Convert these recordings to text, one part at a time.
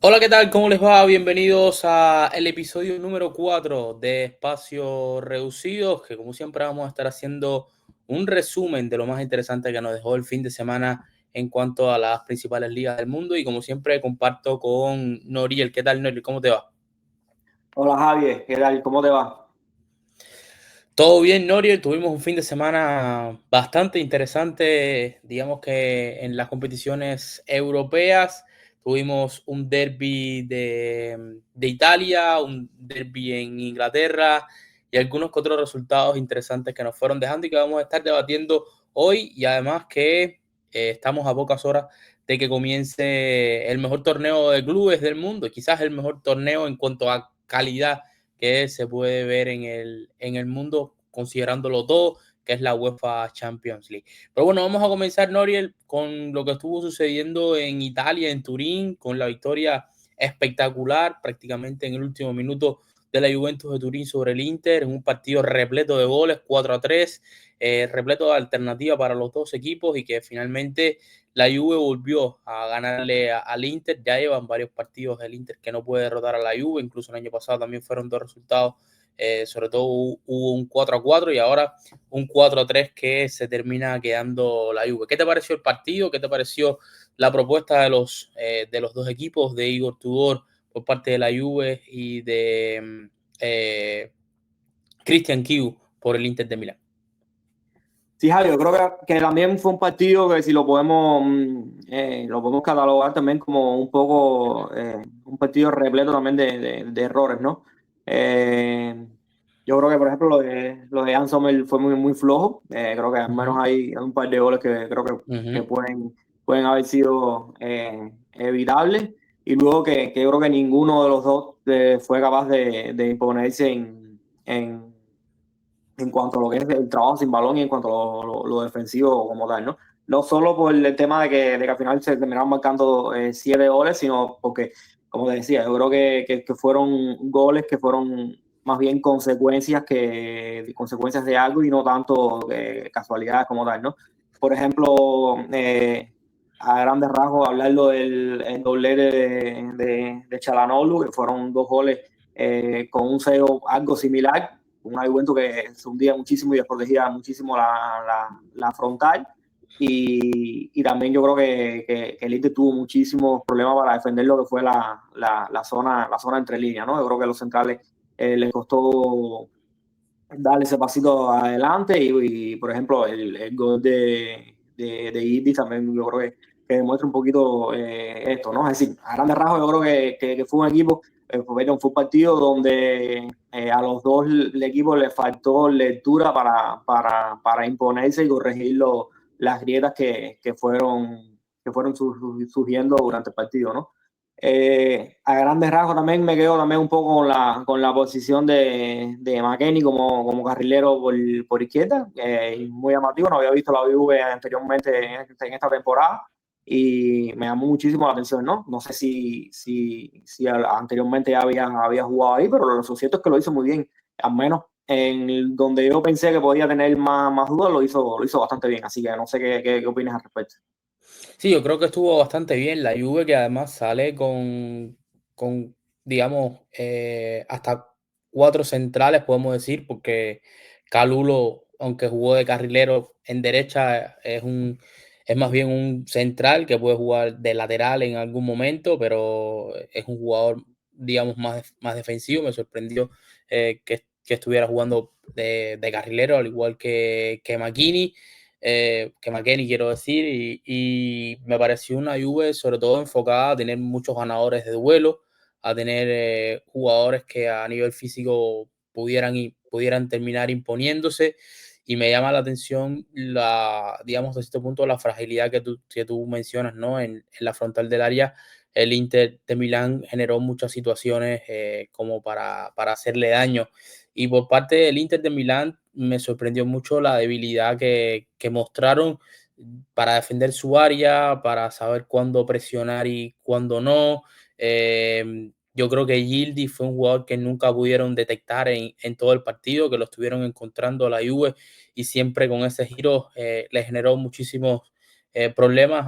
Hola, ¿qué tal? ¿Cómo les va? Bienvenidos a el episodio número 4 de Espacios Reducidos, que como siempre vamos a estar haciendo un resumen de lo más interesante que nos dejó el fin de semana en cuanto a las principales ligas del mundo. Y como siempre comparto con Noriel. ¿Qué tal, Noriel? ¿Cómo te va? Hola Javier, ¿qué tal? ¿Cómo te va? Todo bien, Noriel. Tuvimos un fin de semana bastante interesante, digamos que en las competiciones europeas. Tuvimos un derby de Italia, un derby en Inglaterra y algunos que otros resultados interesantes que nos fueron dejando y que vamos a estar debatiendo hoy. Y además que estamos a pocas horas de que comience el mejor torneo de clubes del mundo, quizás el mejor torneo en cuanto a calidad que se puede ver en el mundo, considerándolo todo, que es la UEFA Champions League. Pero bueno, vamos a comenzar, Noriel, con lo que estuvo sucediendo en Italia, en Turín, con la victoria espectacular prácticamente en el último minuto de la Juventus de Turín sobre el Inter, en un partido repleto de goles, 4-3, repleto de alternativa para los dos equipos y que finalmente la Juve volvió a ganarle al Inter. Ya llevan varios partidos el Inter que no puede derrotar a la Juve, incluso el año pasado también fueron dos resultados, sobre todo hubo un 4-4 y ahora un 4-3 que se termina quedando la Juve. ¿Qué te pareció el partido? ¿Qué te pareció la propuesta de los dos equipos, de Igor Tudor por parte de la Juve y de Christian Kiu por el Inter de Milán? Sí, Javier, yo creo que también fue un partido que si lo podemos catalogar también como un poco un partido repleto también de errores, ¿no? Eh, yo creo que, por ejemplo, lo de Jan Sommer fue muy flojo. Creo que al Uh menos -huh, hay un par de goles que creo uh que -huh. pueden haber sido evitables. Y luego que yo creo que ninguno de los dos fue capaz de imponerse en cuanto a lo que es el trabajo sin balón y en cuanto a lo defensivo como tal, ¿no? No solo por el tema de que al final se terminaron marcando 7 goles, sino porque, como te decía, yo creo que fueron goles que fueron más bien consecuencias de algo y no tanto casualidades como tal, ¿no? Por ejemplo, a grandes rasgos, hablarlo del el doblete de Çalhanoğlu, que fueron dos goles con un sello algo similar, una Juventus que se hundía muchísimo y desprotegía muchísimo la frontal. Y también yo creo que el Inter tuvo muchísimos problemas para defender lo que fue la zona entre líneas, ¿no? Yo creo que a los centrales les costó darle ese pasito adelante y por ejemplo, el gol de Ibis también yo creo que demuestra un poquito esto, ¿no? Es decir, a grandes rasgos yo creo que fue un equipo, fue un partido donde a los dos el equipo le faltó lectura para imponerse y corregir las grietas que fueron surgiendo durante el partido, ¿no? A grandes rasgos también me quedo también un poco con la posición de McKennie como carrilero por izquierda, muy llamativo, no había visto la Juve anteriormente en esta temporada y me llamó muchísimo la atención, ¿no? No sé si anteriormente ya había jugado ahí, pero lo cierto es que lo hizo muy bien, al menos donde yo pensé que podía tener más dudas, lo hizo bastante bien, así que no sé qué opinas al respecto. Sí, yo creo que estuvo bastante bien la Juve, que además sale con digamos, hasta cuatro centrales, podemos decir, porque Calulo, aunque jugó de carrilero en derecha, es más bien un central que puede jugar de lateral en algún momento, pero es un jugador, digamos, más defensivo. Me sorprendió que estuviera jugando de carrilero, al igual que McKennie, que McKennie quiero decir, y me pareció una Juve sobre todo enfocada a tener muchos ganadores de duelo, a tener jugadores que a nivel físico pudieran terminar imponiéndose, y me llama la atención digamos, desde este punto, la fragilidad que tú mencionas, ¿no? En la frontal del área, el Inter de Milán generó muchas situaciones como para hacerle daño. Y por parte del Inter de Milán me sorprendió mucho la debilidad que mostraron para defender su área, para saber cuándo presionar y cuándo no. Yo creo que Gildi fue un jugador que nunca pudieron detectar en todo el partido, que lo estuvieron encontrando a la Juve y siempre con ese giro le generó muchísimos problemas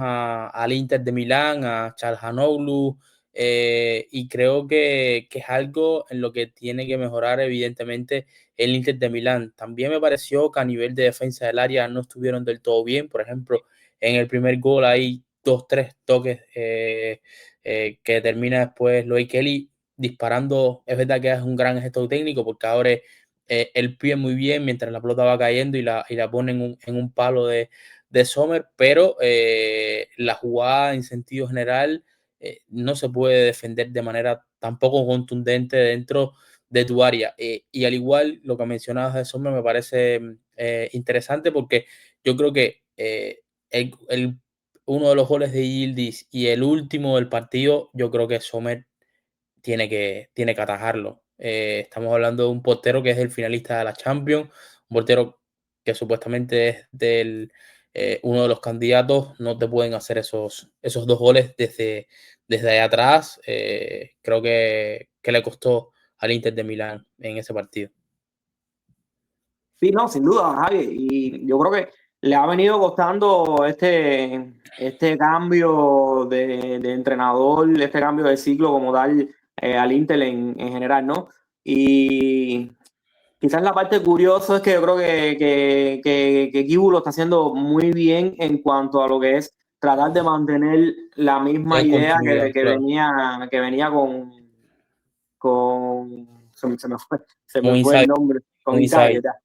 al Inter de Milán, a Çalhanoğlu, y creo que es algo en lo que tiene que mejorar evidentemente el Inter de Milán. También me pareció que a nivel de defensa del área no estuvieron del todo bien. Por ejemplo, en el primer gol hay dos, tres toques que termina después Loic Kelly disparando. Es verdad que es un gran gesto técnico porque ahora el pie muy bien mientras la pelota va cayendo y la pone en un palo de Sommer, pero la jugada en sentido general no se puede defender de manera tampoco contundente dentro de tu área. Y al igual lo que mencionabas de Sommer me parece interesante porque yo creo que uno de los goles de Yildiz y el último del partido, yo creo que Sommer tiene que atajarlo. Estamos hablando de un portero que es el finalista de la Champions, un portero que supuestamente es uno de los candidatos. No te pueden hacer esos dos goles desde allá atrás. Creo que le costó al Inter de Milán en ese partido. Sí, no, sin duda, Javi. Y yo creo que le ha venido costando este cambio de entrenador, este cambio de ciclo como tal al Inter en general, ¿no? Y quizás la parte curiosa es que yo creo que Kibu lo está haciendo muy bien en cuanto a lo que es tratar de mantener la misma En idea continuidad, claro. que venía con se Con me fue el Insight, nombre, con con Inzaghi, Insight. ¿verdad?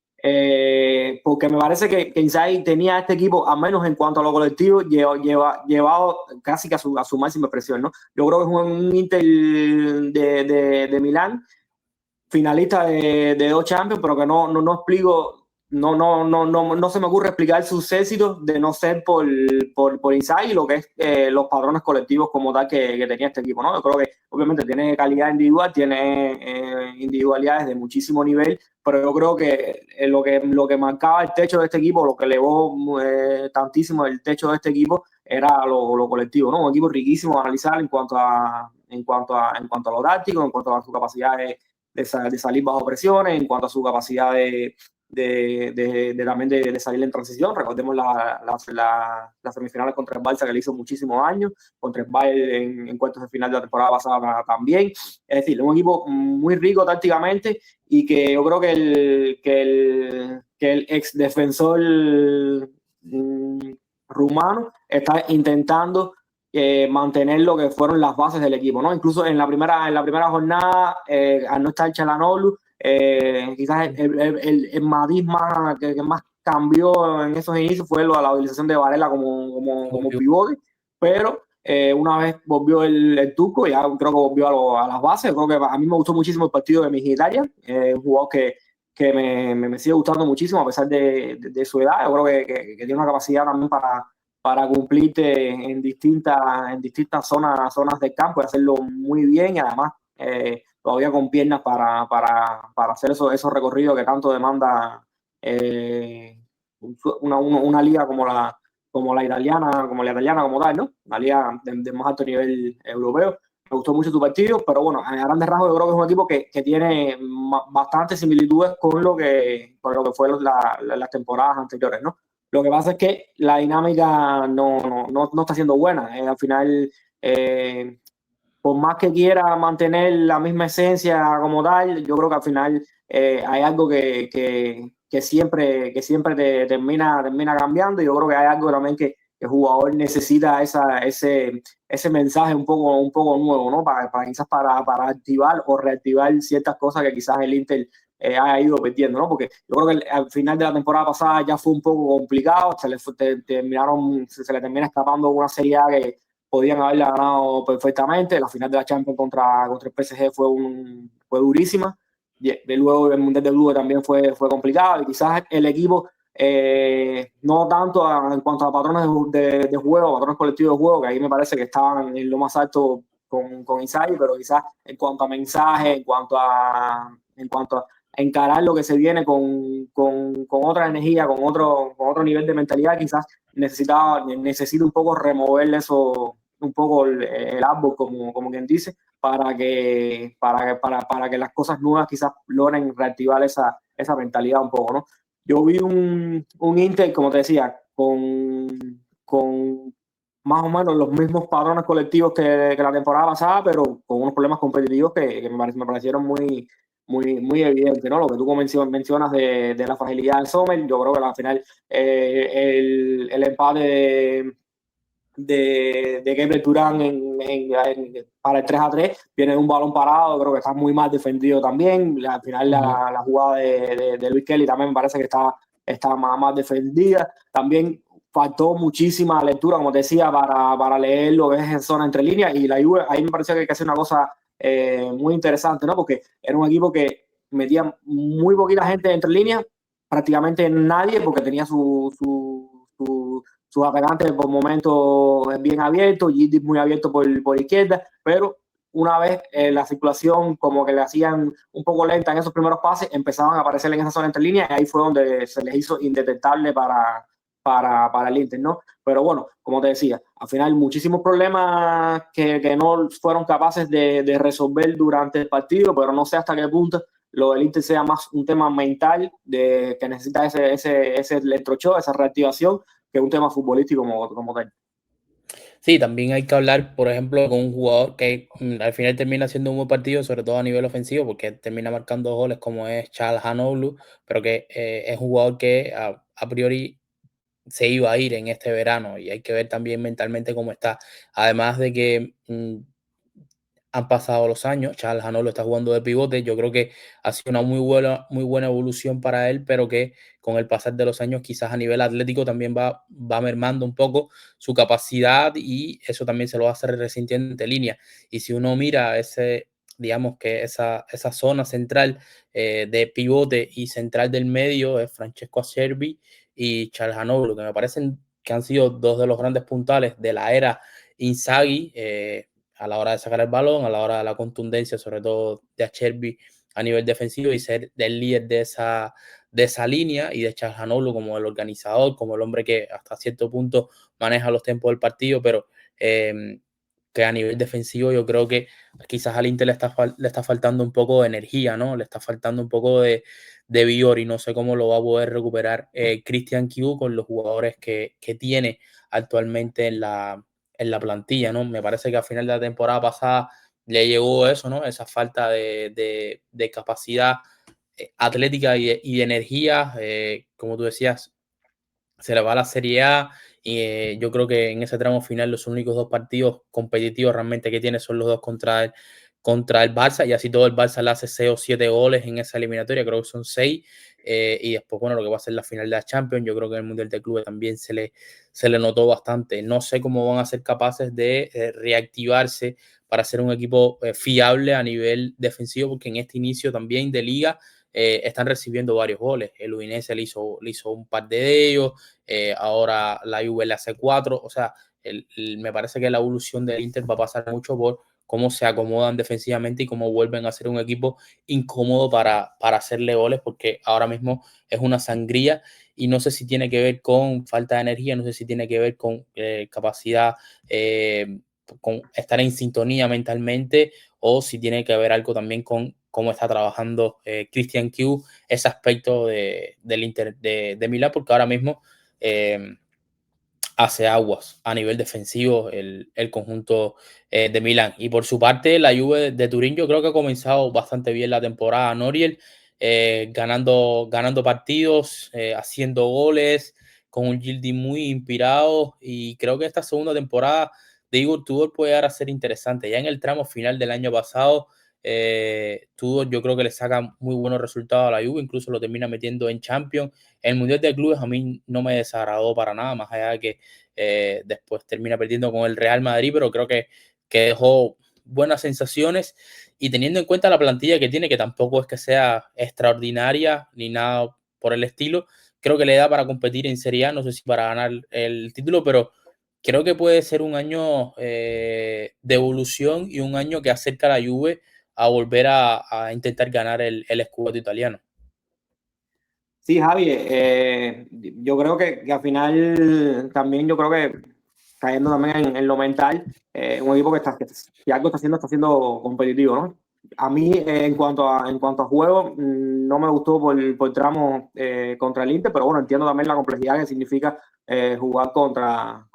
Porque me parece que Inzaghi tenía este equipo, al menos en cuanto a lo colectivo, llevado casi que a su máxima expresión, ¿no? Yo creo que es un Inter de Milán finalista de dos Champions, pero que no explico, no se me ocurre explicar sus éxitos de no ser por Inzaghi y lo que es los patrones colectivos como tal que tenía este equipo, ¿no? Yo creo que obviamente tiene calidad individual, tiene individualidades de muchísimo nivel, pero yo creo que lo que marcaba el techo de este equipo, lo que elevó tantísimo el techo de este equipo, era lo colectivo, ¿no? Un equipo riquísimo a analizar en cuanto a lo táctico, en cuanto a su capacidad de salir bajo presiones, en cuanto a su capacidad también de salir en transición. Recordemos las semifinales contra el Barça que le hizo muchísimos años, contra el Bayern en cuartos de final de la temporada pasada también. Es decir, un equipo muy rico tácticamente y que yo creo que el ex defensor rumano está intentando mantener lo que fueron las bases del equipo, ¿no? Incluso en la primera jornada, al no estar Çalhanoğlu, quizás el matiz que más cambió en esos inicios fue la utilización de Varela como pivote, pero una vez volvió el turco, ya creo que volvió a las bases. Creo que a mí me gustó muchísimo el partido de Mkhitaryan, un jugador que me sigue gustando muchísimo a pesar de su edad. Yo creo que tiene una capacidad también para cumplirte en distintas zonas del campo y hacerlo muy bien y además todavía con piernas para hacer esos recorridos que tanto demanda una liga como la italiana como tal, ¿no? Una liga de más alto nivel europeo. Me gustó mucho tu partido, pero bueno, a grandes rasgos yo creo que es un equipo que tiene bastantes similitudes con lo que fue las temporadas anteriores, ¿no? Lo que pasa es que la dinámica no está siendo buena. Al final, por más que quiera mantener la misma esencia como tal, yo creo que al final hay algo que siempre termina cambiando. Y yo creo que hay algo también que el jugador necesita ese mensaje un poco nuevo, ¿no? Quizás para activar o reactivar ciertas cosas que quizás el Inter haya ido perdiendo, ¿no? Porque yo creo que al final de la temporada pasada ya fue un poco complicado, se le termina escapando una Serie A que podían haberla ganado perfectamente. La final de la Champions contra el PSG fue durísima. Luego el Mundial de Clubes también fue complicado y quizás el equipo no tanto en cuanto a patrones de juego, patrones colectivos de juego, que ahí me parece que estaban en lo más alto con Inzaghi, pero quizás en cuanto a mensaje, en cuanto a encarar lo que se viene con otra energía, con otro nivel de mentalidad, quizás necesita un poco remover eso, un poco el árbol, como quien dice, para que las cosas nuevas quizás logren reactivar esa mentalidad un poco, ¿no? Yo vi un Inter, como te decía, con más o menos los mismos patrones colectivos que la temporada pasada, pero con unos problemas competitivos que me parecieron muy evidentes, ¿no? Lo que tú mencionas de la fragilidad del Sommer, yo creo que al final el empate de Kevin Durant para el 3-3 viene de un balón parado, creo que está muy mal defendido también. Al final Ujú. la jugada de Luis Kelly también me parece que está más defendida. También faltó muchísima lectura, como te decía, para leer lo que es en zona entre líneas. Y la Juve, ahí me pareció que hay que hacer una cosa muy interesante, ¿no? Porque era un equipo que metía muy poquita gente entre líneas, prácticamente nadie, porque tenía sus atacantes por momentos bien abiertos, Gigi muy abierto por izquierda, pero una vez la circulación como que le hacían un poco lenta en esos primeros pases, empezaban a aparecer en esa zona entre líneas y ahí fue donde se les hizo indetectable para el Inter, ¿no? Pero bueno, como te decía, al final muchísimos problemas que no fueron capaces de resolver durante el partido, pero no sé hasta qué punto lo del Inter sea más un tema mental de que necesita ese electroshock, esa reactivación, que es un tema futbolístico como tal. Sí, también hay que hablar, por ejemplo, con un jugador que al final termina siendo un buen partido, sobre todo a nivel ofensivo, porque termina marcando goles como es Charles Hanoglu, pero que es un jugador que a priori se iba a ir en este verano y hay que ver también mentalmente cómo está. Además de que han pasado los años, Charles Hanolo está jugando de pivote, yo creo que ha sido una muy buena evolución para él, pero que con el pasar de los años quizás a nivel atlético también va mermando un poco su capacidad y eso también se lo va a hacer resintiendo en línea. Y si uno mira digamos que esa zona central de pivote y central del medio es Francesco Acerbi y Charles Hanoglu, que me parecen que han sido dos de los grandes puntales de la era Inzaghi, a la hora de sacar el balón, a la hora de la contundencia, sobre todo de Acerbi a nivel defensivo y ser el líder de esa línea y de Calhanoglu como el organizador, como el hombre que hasta cierto punto maneja los tiempos del partido, pero que a nivel defensivo yo creo que quizás al Inter le está faltando un poco de energía, ¿no? Le está faltando un poco de vigor y no sé cómo lo va a poder recuperar Christian Kiu con los jugadores que tiene actualmente en la plantilla, ¿no? Me parece que al final de la temporada pasada le llegó eso, ¿no? Esa falta de capacidad atlética y de energía, como tú decías, se le va a la Serie A y yo creo que en ese tramo final los únicos dos partidos competitivos realmente que tiene son los dos contra el Barça y así todo el Barça le hace 6 o 7 goles en esa eliminatoria, creo que son 6 y después, bueno, lo que va a ser la final de la Champions, yo creo que en el Mundial de Clubes también se le notó bastante. No sé cómo van a ser capaces de reactivarse para ser un equipo fiable a nivel defensivo, porque en este inicio también de liga están recibiendo varios goles. El Udinese le hizo un par de ellos, ahora la Juve le hace 4. O sea, me parece que la evolución del Inter va a pasar mucho por cómo se acomodan defensivamente y cómo vuelven a ser un equipo incómodo para hacerle goles, porque ahora mismo es una sangría y no sé si tiene que ver con falta de energía, no sé si tiene que ver con capacidad, con estar en sintonía mentalmente o si tiene que ver algo también con cómo está trabajando Christian Q ese aspecto del Inter de Milán, porque ahora mismo eh, hace aguas a nivel defensivo el conjunto de Milán. Y por su parte, la Juve de Turín yo creo que ha comenzado bastante bien la temporada. Noriel ganando partidos, haciendo goles, con un Gildi muy inspirado y creo que esta segunda temporada de Igor Tudor puede llegar a ser interesante. Ya en el tramo final del año pasado, Tudor yo creo que le saca muy buenos resultados a la Juve, incluso lo termina metiendo en Champions. El Mundial de Clubes a mí no me desagradó para nada, más allá de que después termina perdiendo con el Real Madrid, pero creo que dejó buenas sensaciones y teniendo en cuenta la plantilla que tiene, que tampoco es que sea extraordinaria ni nada por el estilo, creo que le da para competir en Serie A, no sé si para ganar el título, pero creo que puede ser un año de evolución y un año que acerca a la Juve a volver a intentar ganar el Scudetto italiano. Sí, Javi, yo creo que al final también yo creo que cayendo también en lo mental, un equipo que algo está haciendo competitivo, ¿no? A mí, en cuanto a juego, no me gustó por tramos contra el Inter, pero bueno, entiendo también la complejidad que significa jugar contra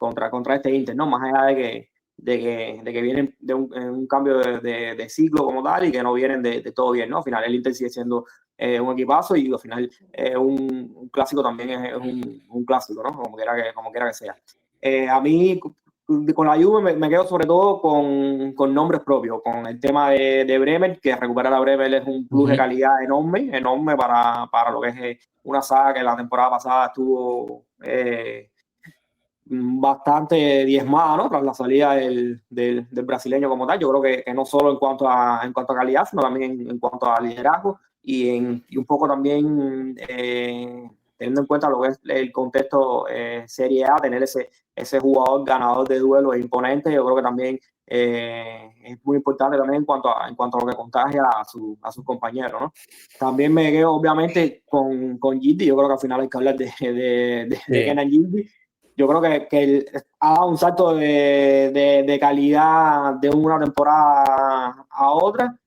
este Inter, ¿no? Más allá de que vienen de un cambio de ciclo como tal y que no vienen de todo bien, ¿no? Al final el Inter sigue siendo un equipazo y al final un clásico también es un clásico, ¿no? Como quiera que sea. A mí con la Juve me quedo sobre todo con nombres propios, con el tema de Bremer, que recuperar a Bremer es un plus de calidad enorme, enorme para lo que es una saga que la temporada pasada estuvo bastante diezmada, ¿no? Tras la salida del brasileño como tal. Yo creo que no solo en cuanto a calidad, sino también en cuanto a liderazgo y un poco también teniendo en cuenta lo que es el contexto Serie A, tener ese jugador ganador de duelo e imponente, yo creo que también es muy importante también en cuanto a lo que contagia a sus compañeros, ¿no? También me quedo obviamente con Gildi, yo creo que al final hay que hablar de Sí. Kenan Gildi. Yo creo que él ha dado un salto de calidad de una temporada a otra,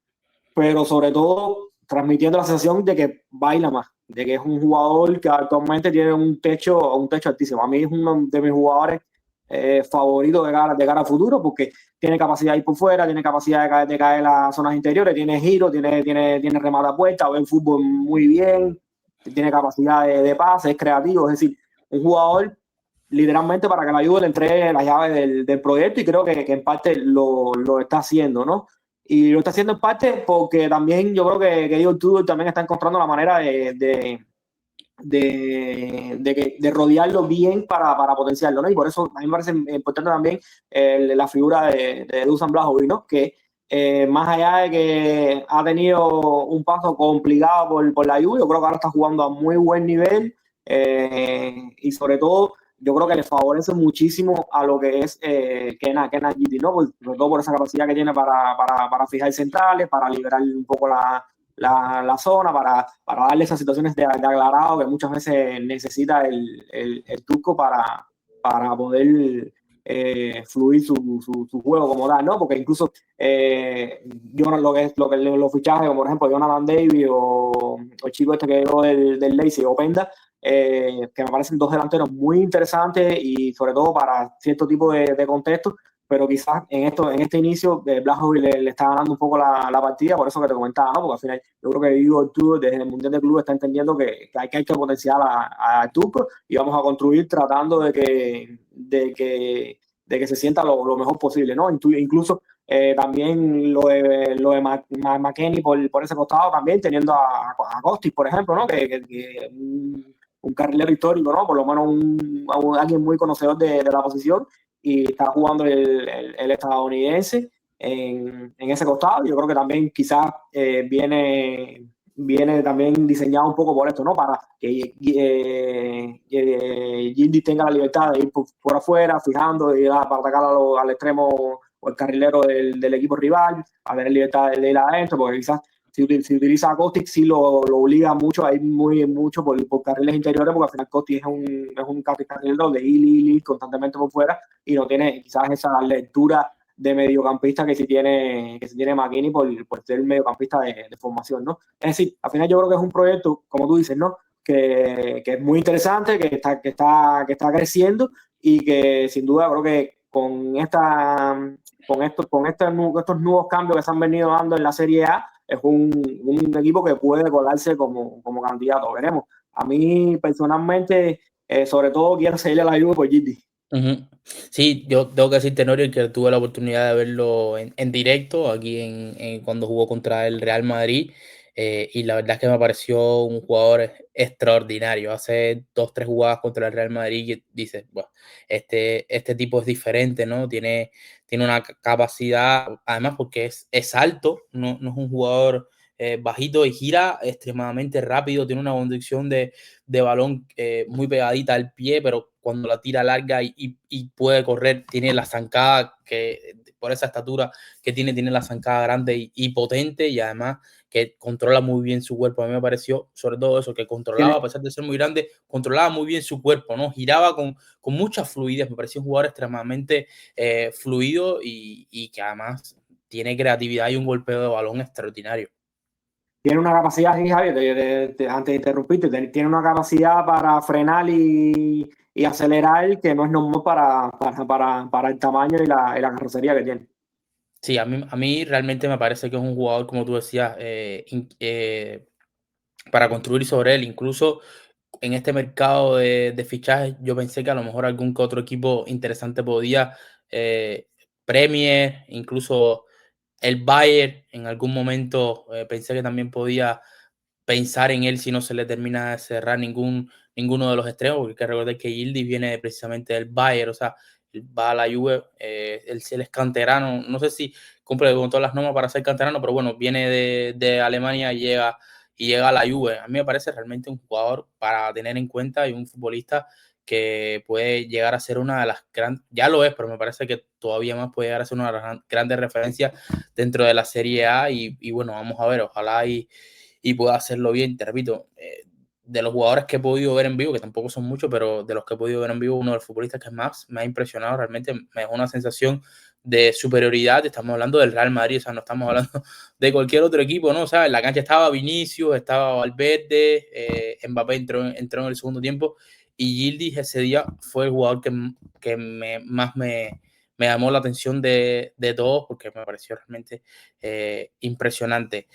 pero sobre todo transmitiendo la sensación de que baila más, de que es un jugador que actualmente tiene un techo altísimo. A mí es uno de mis jugadores favoritos de cara al futuro porque tiene capacidad de ir por fuera, tiene capacidad de caer en las zonas interiores, tiene giro, tiene remata puesta, ve el fútbol muy bien, tiene capacidad de pase, es creativo, es decir, un jugador literalmente para que la ayude le entregue las llaves del proyecto y creo que en parte lo está haciendo, ¿no? Y lo está haciendo en parte porque también yo creo que Diego Tudor también está encontrando la manera de rodearlo bien para potenciarlo, ¿no? Y por eso a mí me parece importante también la figura de Dusan Blajovic, ¿no? Que más allá de que ha tenido un paso complicado por la Juve, yo creo que ahora está jugando a muy buen nivel y sobre todo yo creo que le favorece muchísimo a lo que es Kenan Giddey, ¿no? Sobre todo por esa capacidad que tiene para fijar centrales, para liberar un poco la zona, para darle esas situaciones de aclarado que muchas veces necesita el turco para poder fluir su juego como tal, ¿no? Porque incluso yo los fichajes, como por ejemplo Jonathan David o el chico este que llegó del Leipzig, Openda, que me parecen dos delanteros muy interesantes y sobre todo para cierto tipo de contextos, pero quizás en este inicio Blajovic le está ganando un poco la partida, por eso que te comentaba, ¿no? Porque al final yo creo que Vigo Tour desde el Mundial de Clubes está entendiendo que hay que potenciar a Turco y vamos a construir tratando de que se sienta lo mejor posible, ¿no? Incluso también lo de McKennie por ese costado también, teniendo a Costis, por ejemplo, ¿no? Que un carrilero histórico, ¿no? Por lo menos alguien muy conocedor de la posición y está jugando el estadounidense en ese costado. Yo creo que también quizás viene también diseñado un poco por esto, ¿no? Para que Gildi tenga la libertad de ir por afuera, fijando y para atacar al extremo o el carrilero del equipo rival, a tener libertad de ir adentro, porque quizás si utiliza a Kostic, sí lo obliga mucho a ir mucho por carriles interiores, porque al final Kostic es un carrilero de ir constantemente por fuera y no tiene quizás esa lectura de mediocampista que si tiene McKennie por ser mediocampista de formación, ¿no? Es decir, al final yo creo que es un proyecto, como tú dices, ¿no? Que es muy interesante, que está creciendo y que sin duda creo que estos nuevos cambios que se han venido dando en la Serie A, es un equipo que puede colarse como candidato. Veremos. A mí personalmente, sobre todo quiero seguirle a la Juve por Gigi. Sí, yo tengo que decir, Tenorio, que tuve la oportunidad de verlo en directo aquí cuando jugó contra el Real Madrid y la verdad es que me pareció un jugador extraordinario. Hace 2, 3 jugadas contra el Real Madrid y dices, bueno, este tipo es diferente, ¿no? Tiene una capacidad, además porque es alto, no es un jugador bajito y gira extremadamente rápido, tiene una conducción de balón muy pegadita al pie, pero cuando la tira larga y puede correr, tiene la zancada que por esa estatura que tiene la zancada grande y potente y además que controla muy bien su cuerpo. A mí me pareció sobre todo eso, que controlaba, a Tiene, pesar de ser muy grande, controlaba muy bien su cuerpo, ¿no? Giraba con mucha fluidez, me pareció un jugador extremadamente fluido y que además tiene creatividad y un golpeo de balón extraordinario. Tiene una capacidad, sí, Javier, antes de interrumpirte, tiene una capacidad para frenar y acelerar que no es normal para el tamaño y la carrocería que tiene. Sí, a mí realmente me parece que es un jugador, como tú decías, para construir sobre él. Incluso en este mercado de fichajes, yo pensé que a lo mejor algún que otro equipo interesante podía, Premier, incluso el Bayern, en algún momento pensé que también podía pensar en él si no se le termina de cerrar ninguno de los extremos, porque hay que recordar que Yildiz viene precisamente del Bayern, o sea, va a la Juve, él es canterano, no sé si cumple con todas las normas para ser canterano, pero bueno, viene de Alemania y llega a la Juve. A mí me parece realmente un jugador para tener en cuenta y un futbolista que puede llegar a ser una de las grandes, ya lo es, pero me parece que todavía más puede llegar a ser una de las grandes referencias dentro de la Serie A y bueno, vamos a ver, ojalá y pueda hacerlo bien. Te repito, de los jugadores que he podido ver en vivo, que tampoco son muchos, pero de los que he podido ver en vivo, uno de los futbolistas que más me ha impresionado, realmente me dejó una sensación de superioridad. Estamos hablando del Real Madrid, o sea, no estamos hablando de cualquier otro equipo, ¿no? O sea, en la cancha estaba Vinicius, estaba Valverde, Mbappé entró en el segundo tiempo y Yildiz ese día fue el jugador que más me llamó la atención de todos porque me pareció realmente impresionante.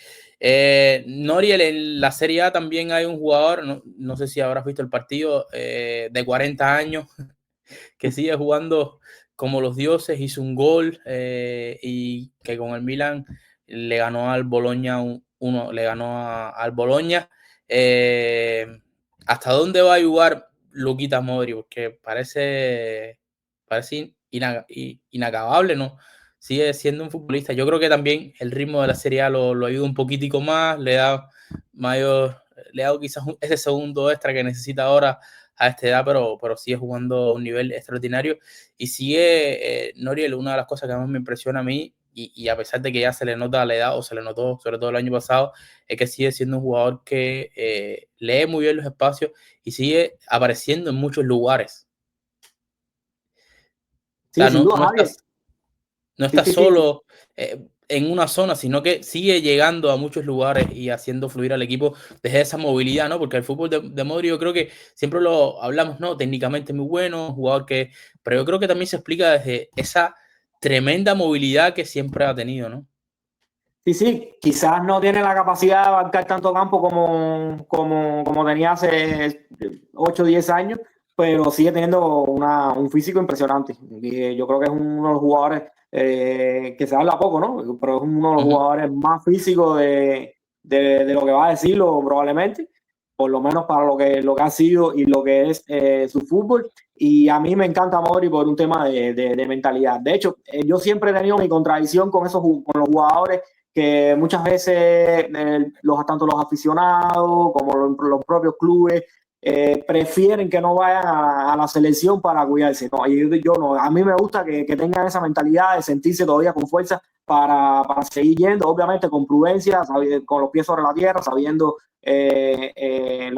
Noriel, en la Serie A también hay un jugador, no sé si habrás visto el partido, de 40 años, que sigue jugando como los dioses, hizo un gol y que con el Milan le ganó al Bologna le ganó al Bologna. Eh, ¿Hasta dónde va a jugar Luquita Modri? Porque parece inacabable, ¿no? Sigue siendo un futbolista. Yo creo que también el ritmo de la Serie A lo ayuda un poquitico más, mayor, le da quizás ese segundo extra que necesita ahora a esta edad, pero sigue jugando a un nivel extraordinario y sigue, Noriel, una de las cosas que más me impresiona a mí y a pesar de que ya se le nota la edad o se le notó sobre todo el año pasado, es que sigue siendo un jugador que lee muy bien los espacios y sigue apareciendo en muchos lugares. O Sí, sea, sin duda, Javier. no Sí, está sí, sí. solo en una zona, sino que sigue llegando a muchos lugares y haciendo fluir al equipo desde esa movilidad, ¿no? Porque el fútbol de Modric yo creo que siempre lo hablamos, ¿no? Técnicamente muy bueno, jugador pero yo creo que también se explica desde esa tremenda movilidad que siempre ha tenido, ¿no? Sí, sí, quizás no tiene la capacidad de abarcar tanto campo como tenía hace 8 o 10 años, pero sigue teniendo un físico impresionante. Y yo creo que es uno de los jugadores que se habla poco, ¿no? Pero es uno de los Uh -huh. jugadores más físicos de lo que va a decirlo probablemente, por lo menos para lo que ha sido y lo que es su fútbol. Y a mí me encanta Modri por un tema de mentalidad. De hecho, yo siempre he tenido mi contradicción con los jugadores que muchas veces tanto los aficionados como los propios clubes prefieren que no vayan a la selección para cuidarse. No, yo no, a mí me gusta que tengan esa mentalidad de sentirse todavía con fuerza para seguir yendo, obviamente con prudencia, con los pies sobre la tierra, sabiendo el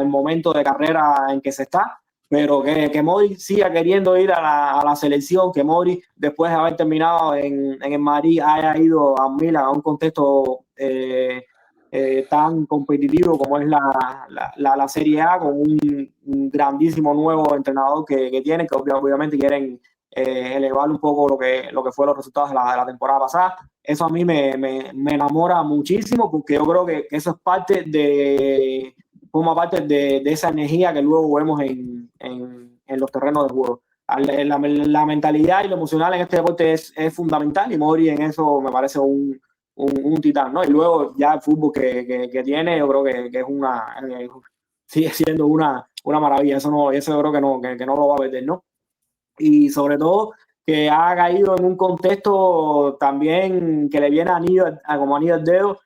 momento de carrera en que se está, pero que Modric siga queriendo ir a la selección, que Modric después de haber terminado en el Madrid haya ido a Milan a un contexto tan competitivo como es la Serie A, con un grandísimo nuevo entrenador que tienen, que obviamente quieren elevar un poco lo que fue los resultados de la temporada pasada. Eso a mí me enamora muchísimo porque yo creo que eso es forma parte de esa energía que luego vemos en los terrenos de juego. La mentalidad y lo emocional en este deporte es fundamental y Modri en eso me parece un titán, ¿no? Y luego ya el fútbol que tiene, yo creo que es sigue siendo una maravilla. Eso yo creo que no lo va a perder, ¿no? Y sobre todo que ha caído en un contexto también que le viene como anillo al dedo,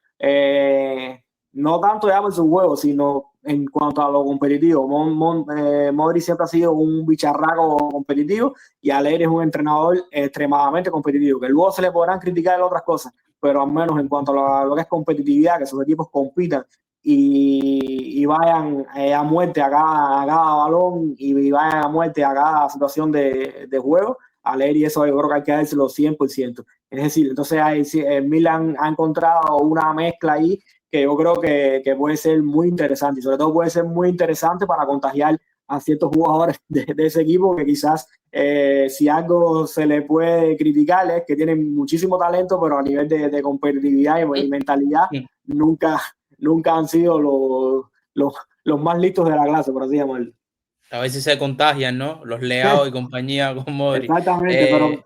no tanto ya por su juego, sino en cuanto a lo competitivo. Modri siempre ha sido un bicharraco competitivo y Alegre es un entrenador extremadamente competitivo, que luego se le podrán criticar en otras cosas, pero al menos en cuanto a lo que es competitividad, que sus equipos compitan y vayan a muerte a cada balón y vayan a muerte a cada situación de juego, a leer y eso yo creo que hay que dárselo 100%. Es decir, entonces el Milan ha encontrado una mezcla ahí que yo creo que puede ser muy interesante y sobre todo puede ser muy interesante para contagiar a ciertos jugadores de ese equipo que quizás si algo se le puede criticar es que tienen muchísimo talento, pero a nivel de competitividad y mentalidad nunca, nunca han sido los más listos de la clase, por así llamarlo. A ver si se contagian, ¿no? Los Leao y compañía con Modric. Exactamente,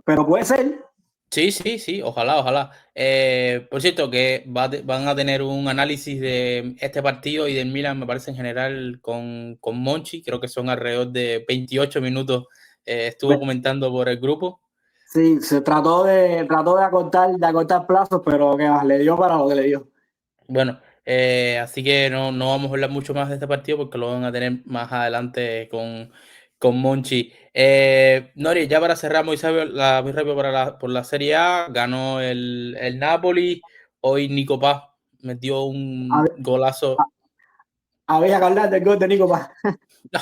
pero puede ser. Sí, sí, sí, ojalá, ojalá. Por cierto, que van a tener un análisis de este partido y del Milan, me parece en general, con Monchi. Creo que son alrededor de 28 minutos. Estuvo comentando por el grupo. Sí, se trató de acortar plazos, pero que le dio para lo que le dio. Bueno, así que no vamos a hablar mucho más de este partido porque lo van a tener más adelante con Monchi. Nori, ya para cerrar muy rápido por la Serie A, ganó el Napoli. Hoy Nico Paz metió A un ver, golazo. había que hablar del gol de Nico Paz. No,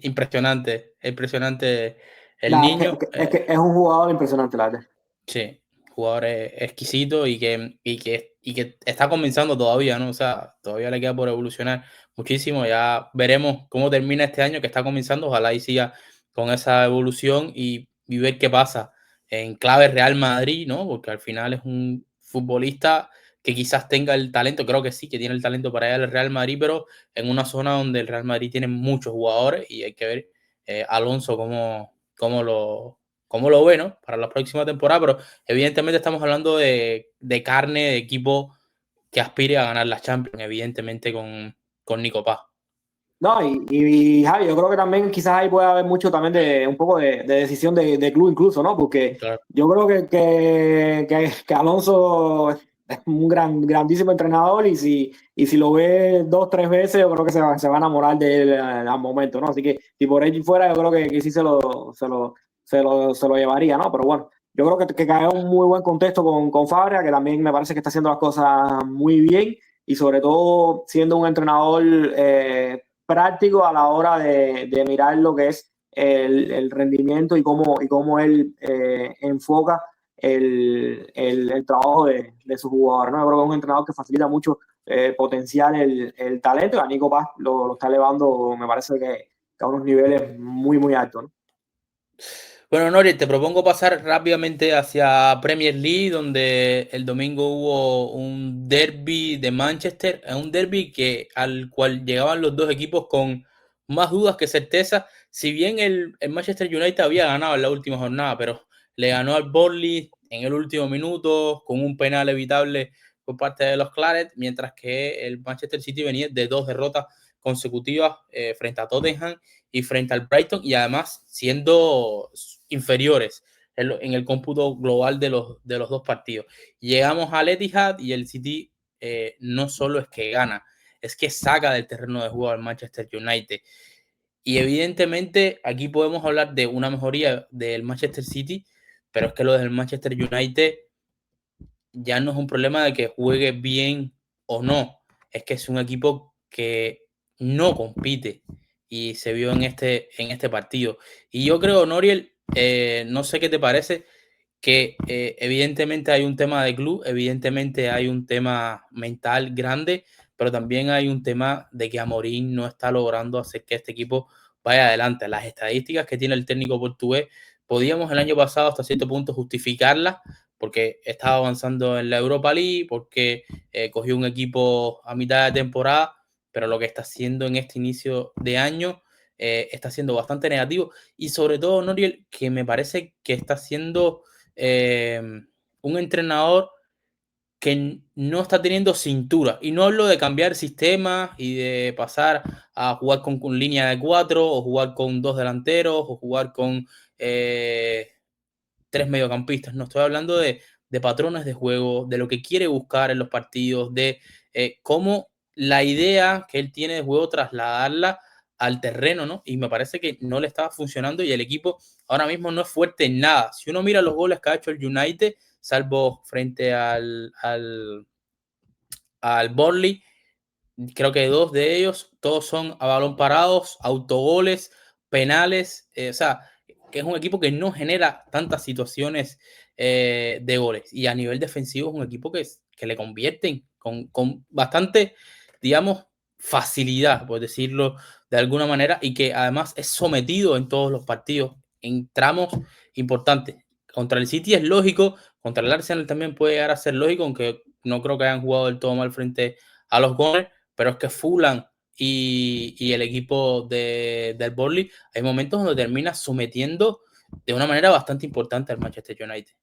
impresionante, impresionante el niño. Es un jugador impresionante, la verdad. Sí, jugador exquisito y que está comenzando todavía, ¿no? O sea, todavía le queda por evolucionar muchísimo. Ya veremos cómo termina este año que está comenzando. Ojalá y siga con esa evolución y ver qué pasa en clave Real Madrid, ¿no? Porque al final es un futbolista que quizás tenga el talento, creo que sí, que tiene el talento para ir al Real Madrid, pero en una zona donde el Real Madrid tiene muchos jugadores y hay que ver Alonso cómo lo ve, ¿no? Para la próxima temporada, pero evidentemente estamos hablando de carne de equipo que aspire a ganar la Champions, evidentemente con Nico Paz. No, y Javi, yo creo que también quizás ahí puede haber mucho también de un poco de decisión de club incluso, ¿no? Porque Claro. yo creo que Alonso es un grandísimo entrenador y si lo ve dos, tres veces, yo creo que se va a enamorar de él al momento, ¿no? Así que si por él fuera, yo creo que sí se lo llevaría, ¿no? Pero bueno, yo creo que cae un muy buen contexto con Fabria, que también me parece que está haciendo las cosas muy bien y sobre todo siendo un entrenador práctico a la hora de mirar lo que es el rendimiento y cómo él enfoca el trabajo de su jugador, ¿no? Yo creo que es un entrenador que facilita mucho potenciar el talento y a Nico Paz lo está elevando, me parece que a unos niveles muy, muy altos, ¿no? Bueno, Nori, te propongo pasar rápidamente hacia Premier League, donde el domingo hubo un derby de Manchester, un derby al cual llegaban los dos equipos con más dudas que certeza. Si bien el Manchester United había ganado en la última jornada, pero le ganó al Burnley en el último minuto con un penal evitable por parte de los Claret, mientras que el Manchester City venía de dos derrotas consecutivas frente a Tottenham y frente al Brighton, y además siendo inferiores en el cómputo global de los dos partidos. Llegamos al Etihad y el City no solo es que gana, es que saca del terreno de juego al Manchester United. Y evidentemente aquí podemos hablar de una mejoría del Manchester City, pero es que lo del Manchester United ya no es un problema de que juegue bien o no, es que es un equipo que no compite y se vio en este partido. Y yo creo, Noriel, no sé qué te parece, que evidentemente hay un tema de club, evidentemente hay un tema mental grande, pero también hay un tema de que Amorín no está logrando hacer que este equipo vaya adelante. Las estadísticas que tiene el técnico portugués, podíamos el año pasado hasta cierto punto justificarlas, porque estaba avanzando en la Europa League, porque cogió un equipo a mitad de temporada, pero lo que está haciendo en este inicio de año está siendo bastante negativo y sobre todo, Noriel, que me parece que está siendo un entrenador que no está teniendo cintura. Y no hablo de cambiar sistemas y de pasar a jugar con línea de cuatro, o jugar con dos delanteros, o jugar con tres mediocampistas. No estoy hablando de patrones de juego, de lo que quiere buscar en los partidos, de cómo la idea que él tiene de juego trasladarla al terreno, ¿no? Y me parece que no le estaba funcionando y el equipo ahora mismo no es fuerte en nada. Si uno mira los goles que ha hecho el United, salvo frente al Burnley, creo que dos de ellos, todos son a balón parados, autogoles, penales, o sea, que es un equipo que no genera tantas situaciones de goles. Y a nivel defensivo es un equipo que le convierten con bastante, digamos, facilidad, por decirlo de alguna manera, y que además es sometido en todos los partidos, en tramos importantes. Contra el City es lógico, contra el Arsenal también puede llegar a ser lógico, aunque no creo que hayan jugado del todo mal frente a los Gunners, pero es que Fulham y el equipo del Burnley, hay momentos donde termina sometiendo de una manera bastante importante al Manchester United.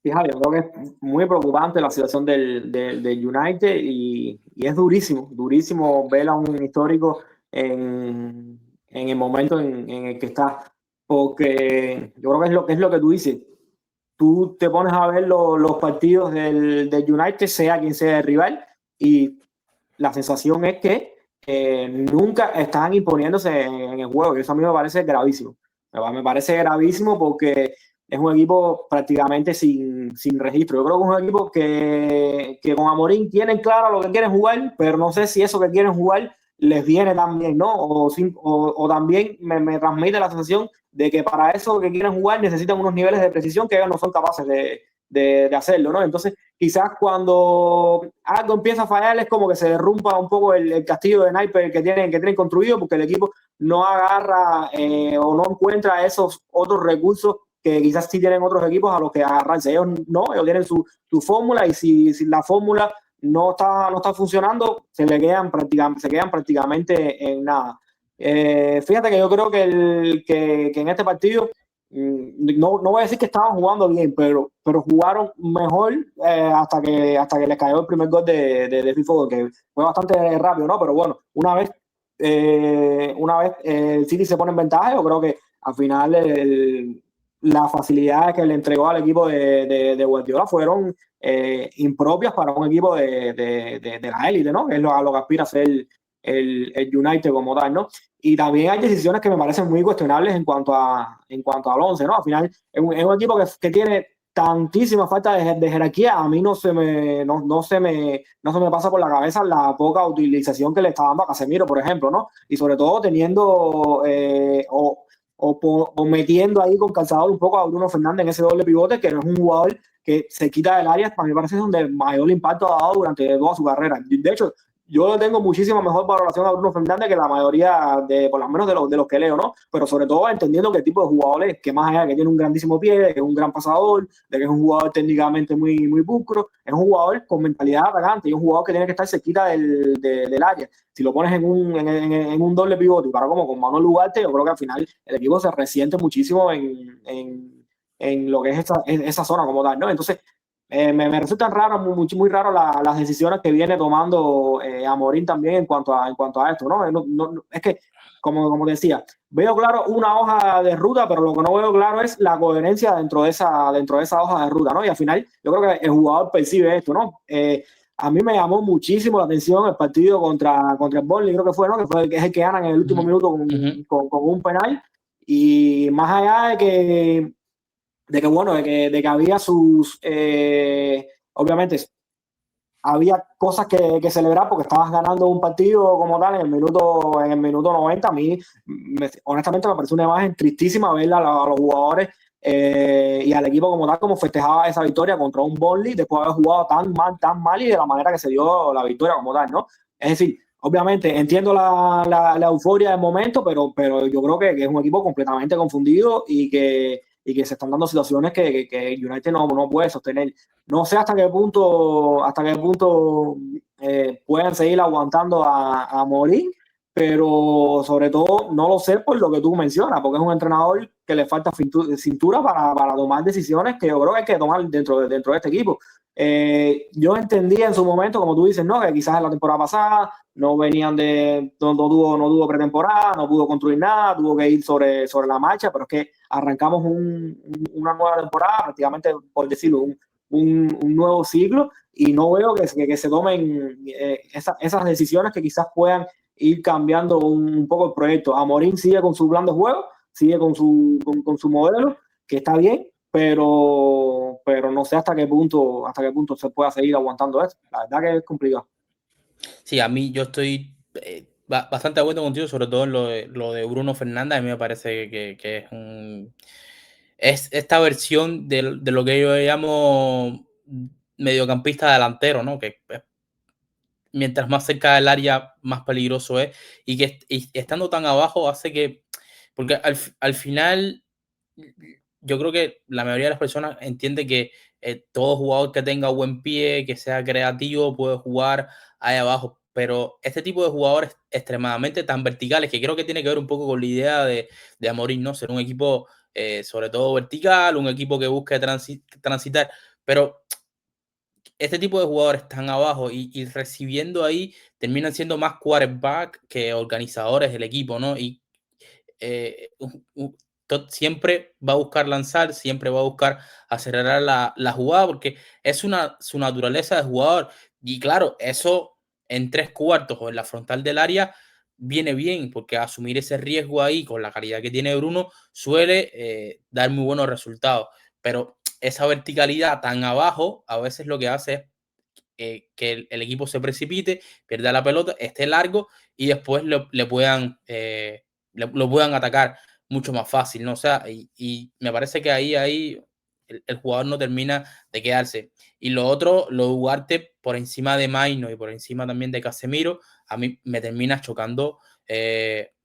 Fíjate, yo creo que es muy preocupante la situación del United y es durísimo, durísimo ver a un histórico en el momento en el que está, porque yo creo que es lo que tú dices. Tú te pones a ver los partidos del United, sea quien sea el rival, y la sensación es que nunca están imponiéndose en el juego, y eso a mí me parece gravísimo. Me parece gravísimo porque es un equipo prácticamente sin registro. Yo creo que es un equipo que con Amorín tienen claro lo que quieren jugar, pero no sé si eso que quieren jugar les viene tan bien, ¿no? O también me transmite la sensación de que para eso que quieren jugar necesitan unos niveles de precisión que ellos no son capaces de hacerlo, ¿no? Entonces, quizás cuando algo empieza a fallar es como que se derrumba un poco el castillo de naipes que tienen construido porque el equipo no agarra o no encuentra esos otros recursos que quizás sí tienen otros equipos a los que agarrarse. Ellos no, ellos tienen su fórmula y si la fórmula no está funcionando, se quedan prácticamente en nada. Fíjate que yo creo que en este partido no voy a decir que estaban jugando bien, pero jugaron mejor hasta que les cayó el primer gol de FIFA, que fue bastante rápido, ¿no? Pero bueno, una vez el City se pone en ventaja, yo creo que al final las facilidades que le entregó al equipo de Guardiola fueron impropias para un equipo de la élite, ¿no? Es a lo que aspira a ser el United como tal, ¿no? Y también hay decisiones que me parecen muy cuestionables en cuanto al 11, ¿no? Al final es un equipo que tiene tantísima falta de jerarquía. A mí no se me pasa por la cabeza la poca utilización que le está dando a Casemiro, por ejemplo, ¿no? Y sobre todo teniendo o metiendo ahí con calzador un poco a Bruno Fernández en ese doble pivote, que no es un jugador que se quita del área, para mí parece donde mayor impacto ha dado durante toda su carrera. De hecho, yo tengo muchísima mejor valoración a Bruno Fernández que la mayoría, por lo menos de los que leo, ¿no? Pero sobre todo entendiendo que el tipo de jugadores que más allá de que tiene un grandísimo pie, de que es un gran pasador, de que es un jugador técnicamente muy pulcro, es un jugador con mentalidad atacante y un jugador que tiene que estar cerquita del área. Si lo pones en un doble pivote y para como con Manuel Ugarte, yo creo que al final el equipo se resiente muchísimo en lo que es esa zona como tal, ¿no? Entonces, me resultan raras, muy raro las decisiones que viene tomando Amorín también en cuanto a esto, ¿no? Es que, como decía, veo claro una hoja de ruta, pero lo que no veo claro es la coherencia dentro de esa hoja de ruta, ¿no? Y al final, yo creo que el jugador percibe esto, ¿no? A mí me llamó muchísimo la atención el partido contra el Burnley, creo que fue, ¿no? Que es el que ganan en el último minuto con un penal. Y más allá bueno, de que había obviamente había cosas que celebrar porque estabas ganando un partido como tal en el minuto 90. A mí, honestamente, me pareció una imagen tristísima ver a los jugadores y al equipo como tal, como festejaba esa victoria contra un Burnley después de haber jugado tan mal y de la manera que se dio la victoria como tal, ¿no? Es decir, obviamente entiendo la euforia del momento, pero yo creo que es un equipo completamente confundido y que se están dando situaciones que United no puede sostener. No sé hasta qué punto puedan seguir aguantando a Morín, pero sobre todo no lo sé por lo que tú mencionas, porque es un entrenador que le falta cintura para tomar decisiones que yo creo que hay que tomar dentro de este equipo. Yo entendí en su momento, como tú dices, ¿no? Que quizás en la temporada pasada no venían no tuvo pretemporada, no pudo construir nada, tuvo que ir sobre la marcha, pero es que arrancamos una nueva temporada, prácticamente, por decirlo, un nuevo ciclo y no veo que se tomen esas decisiones que quizás puedan ir cambiando un poco el proyecto. Amorín sigue con su plan de juego, sigue con su modelo, que está bien, pero no sé hasta qué punto se pueda seguir aguantando esto. La verdad que es complicado. Sí, a mí yo estoy bastante de acuerdo contigo, sobre todo en lo de Bruno Fernández. A mí me parece que es esta versión de lo que yo llamo mediocampista delantero, ¿no? Que mientras más cerca del área, más peligroso es. Y estando tan abajo hace que, porque al final, yo creo que la mayoría de las personas entiende que todo jugador que tenga buen pie, que sea creativo, puede jugar ahí abajo. Pero este tipo de jugadores extremadamente tan verticales, que creo que tiene que ver un poco con la idea de Amorim, ¿no? Ser un equipo sobre todo vertical, un equipo que busque transitar. Pero este tipo de jugadores están abajo y recibiendo ahí terminan siendo más quarterback que organizadores del equipo, ¿no? Y eh, siempre va a buscar lanzar, siempre va a buscar acelerar la jugada porque es su naturaleza de jugador. Y claro, eso en 3 cuartos o en la frontal del área viene bien porque asumir ese riesgo ahí con la calidad que tiene Bruno suele dar muy buenos resultados. Pero esa verticalidad tan abajo a veces lo que hace es que el equipo se precipite, pierda la pelota, esté largo y después lo puedan atacar mucho más fácil, ¿no? O sea, y me parece que ahí el jugador no termina de quedarse. Y lo otro, lo de Ugarte por encima de Maino y por encima también de Casemiro, a mí me termina chocando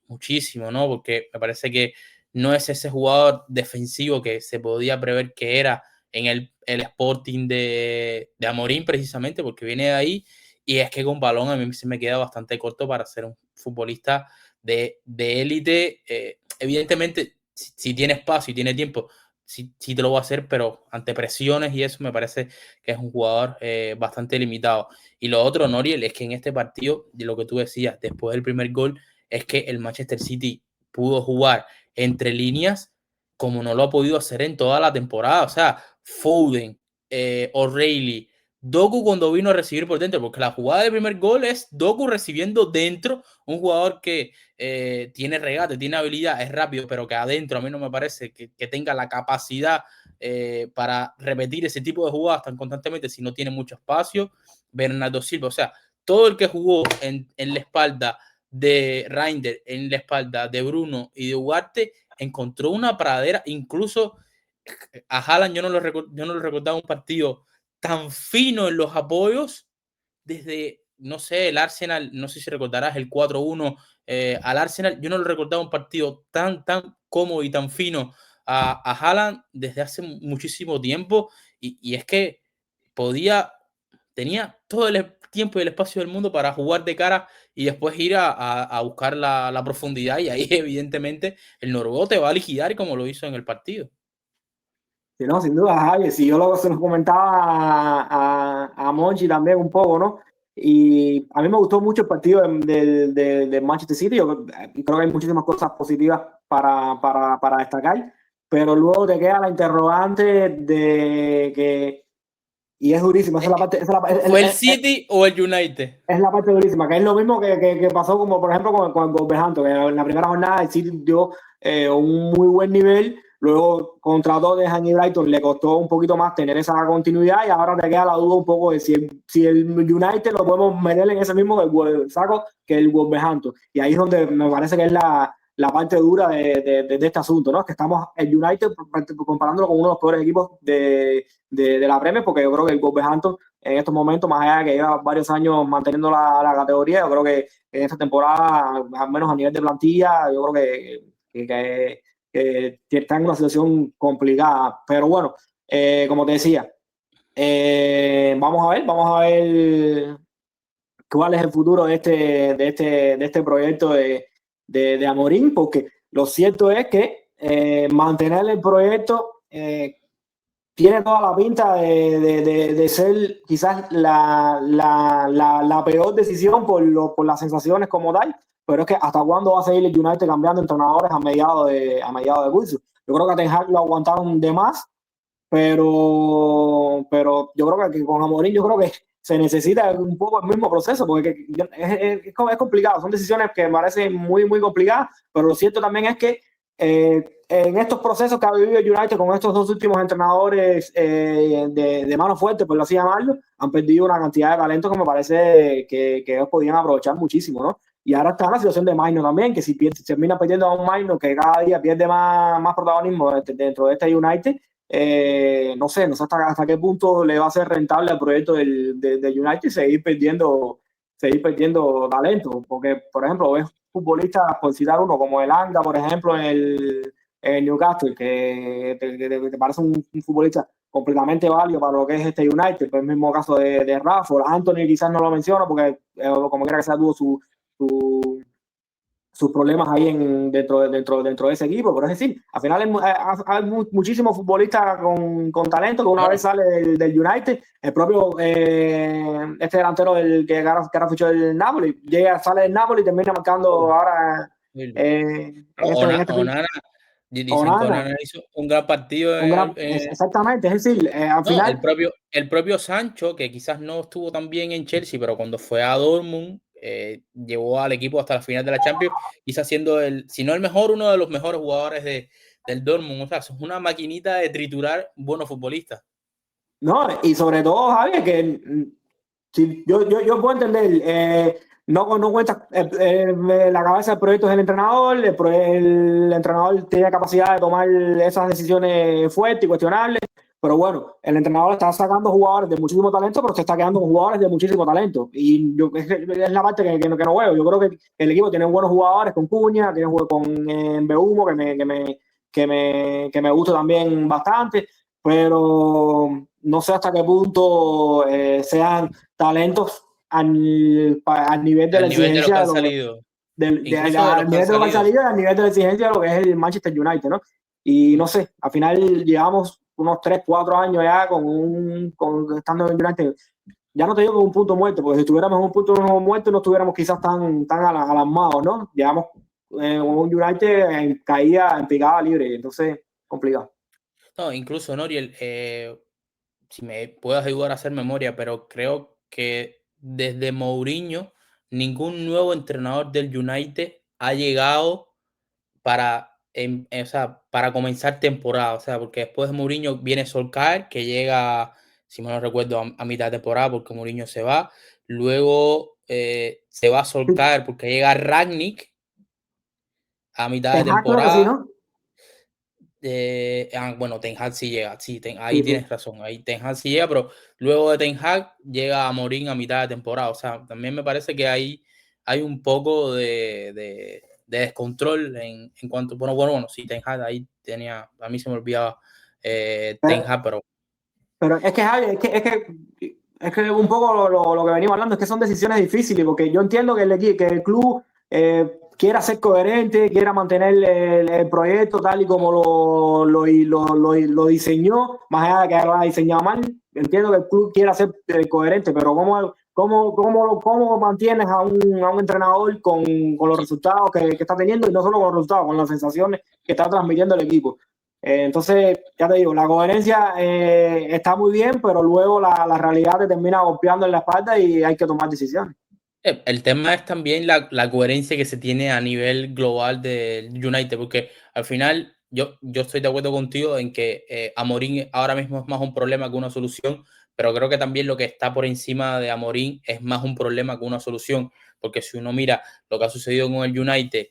muchísimo, ¿no? Porque me parece que no es ese jugador defensivo que se podía prever que era en el Sporting de Amorim, precisamente, porque viene de ahí. Y es que con balón a mí se me queda bastante corto para ser un futbolista de élite. Evidentemente, si tiene espacio y tiene tiempo, sí te lo va a hacer, pero ante presiones y eso me parece que es un jugador bastante limitado. Y lo otro, Noriel, es que en este partido, de lo que tú decías, después del primer gol, es que el Manchester City pudo jugar entre líneas como no lo ha podido hacer en toda la temporada. O sea, Foden, O'Reilly, Doku cuando vino a recibir por dentro, porque la jugada del primer gol es Doku recibiendo dentro, un jugador que tiene regate, tiene habilidad, es rápido, pero que adentro a mí no me parece que tenga la capacidad para repetir ese tipo de jugadas tan constantemente si no tiene mucho espacio. Bernardo Silva, o sea, todo el que jugó en la espalda de Reinder, en la espalda de Bruno y de Ugarte, encontró una pradera, incluso a Haaland yo no lo recordaba un partido tan fino en los apoyos desde, no sé, el Arsenal, no sé si recordarás el 4-1 al Arsenal, yo no lo recordaba un partido tan cómodo y tan fino a Haaland desde hace muchísimo tiempo y es que tenía todo el tiempo y el espacio del mundo para jugar de cara y después ir a buscar la profundidad y ahí evidentemente el noruego te va a liquidar como lo hizo en el partido. Sí, no, sin duda, Javier. Si yo se lo comentaba a Monchi también un poco, ¿no? Y a mí me gustó mucho el partido de Manchester City. Yo creo que hay muchísimas cosas positivas para destacar, pero luego te queda la interrogante de que, y es durísima, esa es la parte, ¿Fue el City o el United? es la parte durísima, que es lo mismo que pasó como por ejemplo con el Wolverhampton, que en la primera jornada el City dio un muy buen nivel, luego contra Tottenham y Brighton le costó un poquito más tener esa continuidad y ahora te queda la duda un poco de si el United lo podemos meter en ese mismo saco que el Wolverhampton. Y ahí es donde me parece que es la parte dura de este asunto, ¿no? Que estamos el United comparándolo con uno de los peores equipos de la Premier, porque yo creo que el Wolverhampton en estos momentos, más allá de que lleva varios años manteniendo la categoría, yo creo que en esta temporada, al menos a nivel de plantilla, yo creo que está en una situación complicada. Pero bueno, como te decía, vamos a ver cuál es el futuro de este proyecto de Amorim, porque lo cierto es que mantener el proyecto tiene toda la pinta de ser quizás la peor decisión por las sensaciones como tal, pero es que hasta cuándo va a seguir el United cambiando entrenadores a mediados de curso. Yo creo que a Ten Hag lo aguantaron de más, pero yo creo que con Amorim yo creo que se necesita un poco el mismo proceso, porque es complicado, son decisiones que me parecen muy complicadas, pero lo cierto también es que en estos procesos que ha vivido el United con estos dos últimos entrenadores de mano fuerte, por así llamarlo, han perdido una cantidad de talento que me parece que ellos podían aprovechar muchísimo, ¿no? y ahora está en la situación de Maino también, que si termina perdiendo a un Maino que cada día pierde más protagonismo dentro de este United, no sé hasta qué punto le va a ser rentable al proyecto del United seguir perdiendo talento, porque por ejemplo ves futbolistas, por citar uno, como el Anga, por ejemplo, en el Newcastle, que te parece un futbolista completamente válido para lo que es este United, pues el mismo caso de Rafford. Anthony quizás no lo menciono porque como quiera que sea tuvo su, sus problemas ahí dentro de ese equipo, pero es decir, al final hay muchísimos futbolistas talento que una vez Claro. sale del United, el propio este delantero que ahora fichó del Napoli, sale del Napoli y termina marcando ahora Onana, dicen que Onana, Onana hizo un gran partido exactamente, es decir, al no, final el propio Sancho, que quizás no estuvo tan bien en Chelsea, pero cuando fue a Dortmund, llevó al equipo hasta la final de la Champions, quizás siendo si no el mejor, uno de los mejores jugadores del Dortmund. O sea, es una maquinita de triturar buenos futbolistas. no, y sobre todo, Javier, que sí, yo puedo entender, no cuenta, la cabeza del proyecto es el entrenador, el entrenador tiene capacidad de tomar esas decisiones fuertes y cuestionables, pero bueno, el entrenador está sacando jugadores de muchísimo talento, pero se está quedando con jugadores de muchísimo talento. Y es la parte que no veo. Yo creo que el equipo tiene buenos jugadores con Cuña, tiene con Mbeumo, que me gusta también bastante, pero no sé hasta qué punto sean talentos al nivel de la Al nivel de los que exigencia han salido, incluso de al los que han nivel de lo que ha salido. salido y al nivel de la exigencia de lo que es el Manchester United, ¿no? Y no sé, al final llevamos unos 3 4 años ya estando en el United. Ya no te digo con un punto muerto, porque si estuviéramos en un punto muerto no estuviéramos quizás tan alarmados, ¿no? Llevamos un United en caída, en picada libre, entonces complicado. No, incluso Noriel, si me puedes ayudar a hacer memoria, pero creo que desde Mourinho ningún nuevo entrenador del United ha llegado o sea, para comenzar temporada. O sea, porque después de Mourinho viene Solskjaer, que llega, si mal no recuerdo, a mitad de temporada porque Mourinho se va. Luego se va Solskjaer porque llega Rangnick a mitad de Ten Hag creo que sí, temporada. ¿no? Bueno, Ten Hag sí llega, sí, ahí Sí, sí. tienes razón, ahí Ten Hag sí llega, pero luego de Ten Hag llega a Mourinho a mitad de temporada. O sea, también me parece que hay un poco de descontrol en cuanto, bueno, sí, Ten Hag ahí tenía, a mí se me olvidaba Ten Pero, Hag, pero pero es que, Javi, es que un poco lo que venimos hablando es que son decisiones difíciles, porque yo entiendo que el club quiera ser coherente, quiera mantener el proyecto tal y como lo diseñó, más allá de que lo haya diseñado mal. Entiendo que el club quiera ser coherente, pero ¿cómo mantienes a un entrenador con los sí, resultados que está teniendo y no solo con los resultados, con las sensaciones que está transmitiendo el equipo? Entonces, ya te digo, la coherencia está muy bien, pero luego la realidad te termina golpeando en la espalda y hay que tomar decisiones. el tema es también la coherencia que se tiene a nivel global del United, porque al final yo estoy de acuerdo contigo en que Amorim ahora mismo es más un problema que una solución, pero creo que también lo que está por encima de Amorim es más un problema que una solución, porque si uno mira lo que ha sucedido con el United,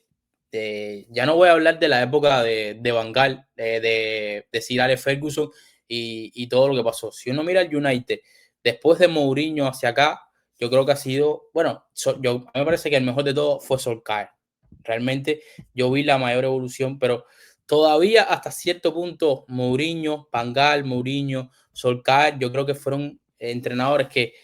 ya no voy a hablar de la época de Van Gaal, de Sir Alex Ferguson y todo lo que pasó. Si uno mira el United después de Mourinho hacia acá, yo creo que ha sido, bueno, a mí me parece que el mejor de todo fue Solskjaer. Realmente yo vi la mayor evolución, pero todavía hasta cierto punto Mourinho, Van Gaal, Mourinho, Solskjaer, yo creo que fueron entrenadores que